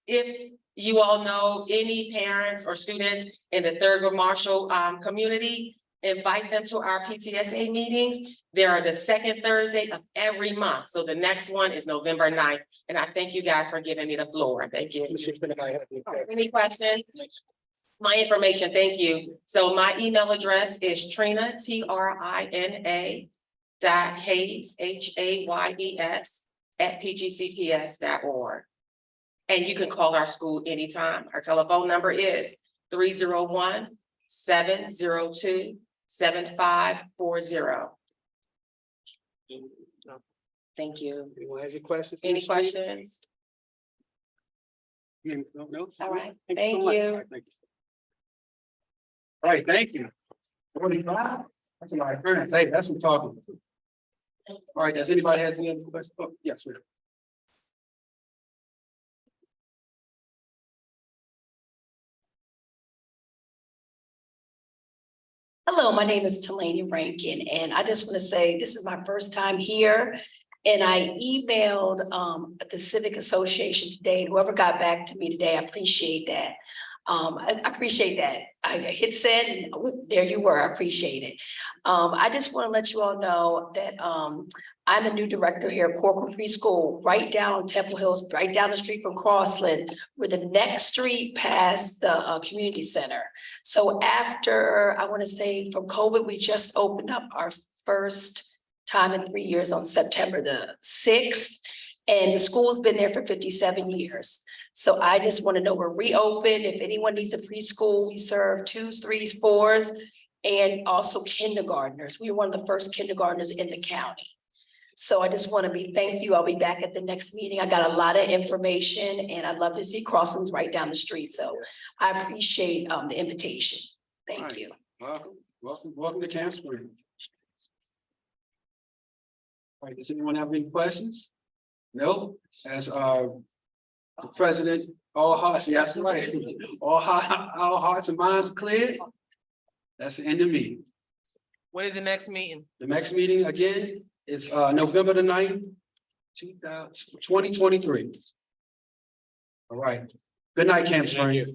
If you all know any parents or students in the Thurgood Marshall community, invite them to our PTSA meetings. They are the second Thursday of every month. So the next one is November 9th. And I thank you guys for giving me the floor. Thank you. Any questions? My information, thank you. So my email address is Trina, TRINA .Hayes, HAYES @pgcps.org. And you can call our school anytime. Our telephone number is 301-702-7540. Thank you. Anyone has any questions? Any questions? No. All right, so thank much. you. All right, thank you. All right, thank you. 45? That's a lot of friends. Hey, that's what I'm talking about. All right, does anybody have any other questions? Oh, yes, sir. Hello, my name is Talani Rankin, and I just want to say this is my first time here. And I emailed the Civic Association today, and whoever got back to me today, I appreciate that. I appreciate that. I hit send and there you were, I appreciate it. I just want to let you all know that I'm the new director here at Corcoran Preschool, right down on Temple Hills, right down the street from Crossland, with the next street past the community center. So after, I want to say from COVID, we just opened up our first time in 3 years on September the 6th. And the school's been there for 57 years. So I just want to know we're reopened. If anyone needs a preschool, we serve 2s, 3s, 4s, and also kindergartners. We were one of the first kindergartners in the county. So I just want to thank you. I'll be back at the next meeting. I got a lot of information and I'd love to see Crosslands right down the street. So I appreciate the invitation. Thank you. Welcome to Camp Springs. All right, does anyone have any questions? No, as the president, all hearts, yes, right. All hearts and minds cleared. That's the end of the meeting. When is the next meeting? The next meeting again is November the 9th, 2023. All right. Good night, Camp Springs.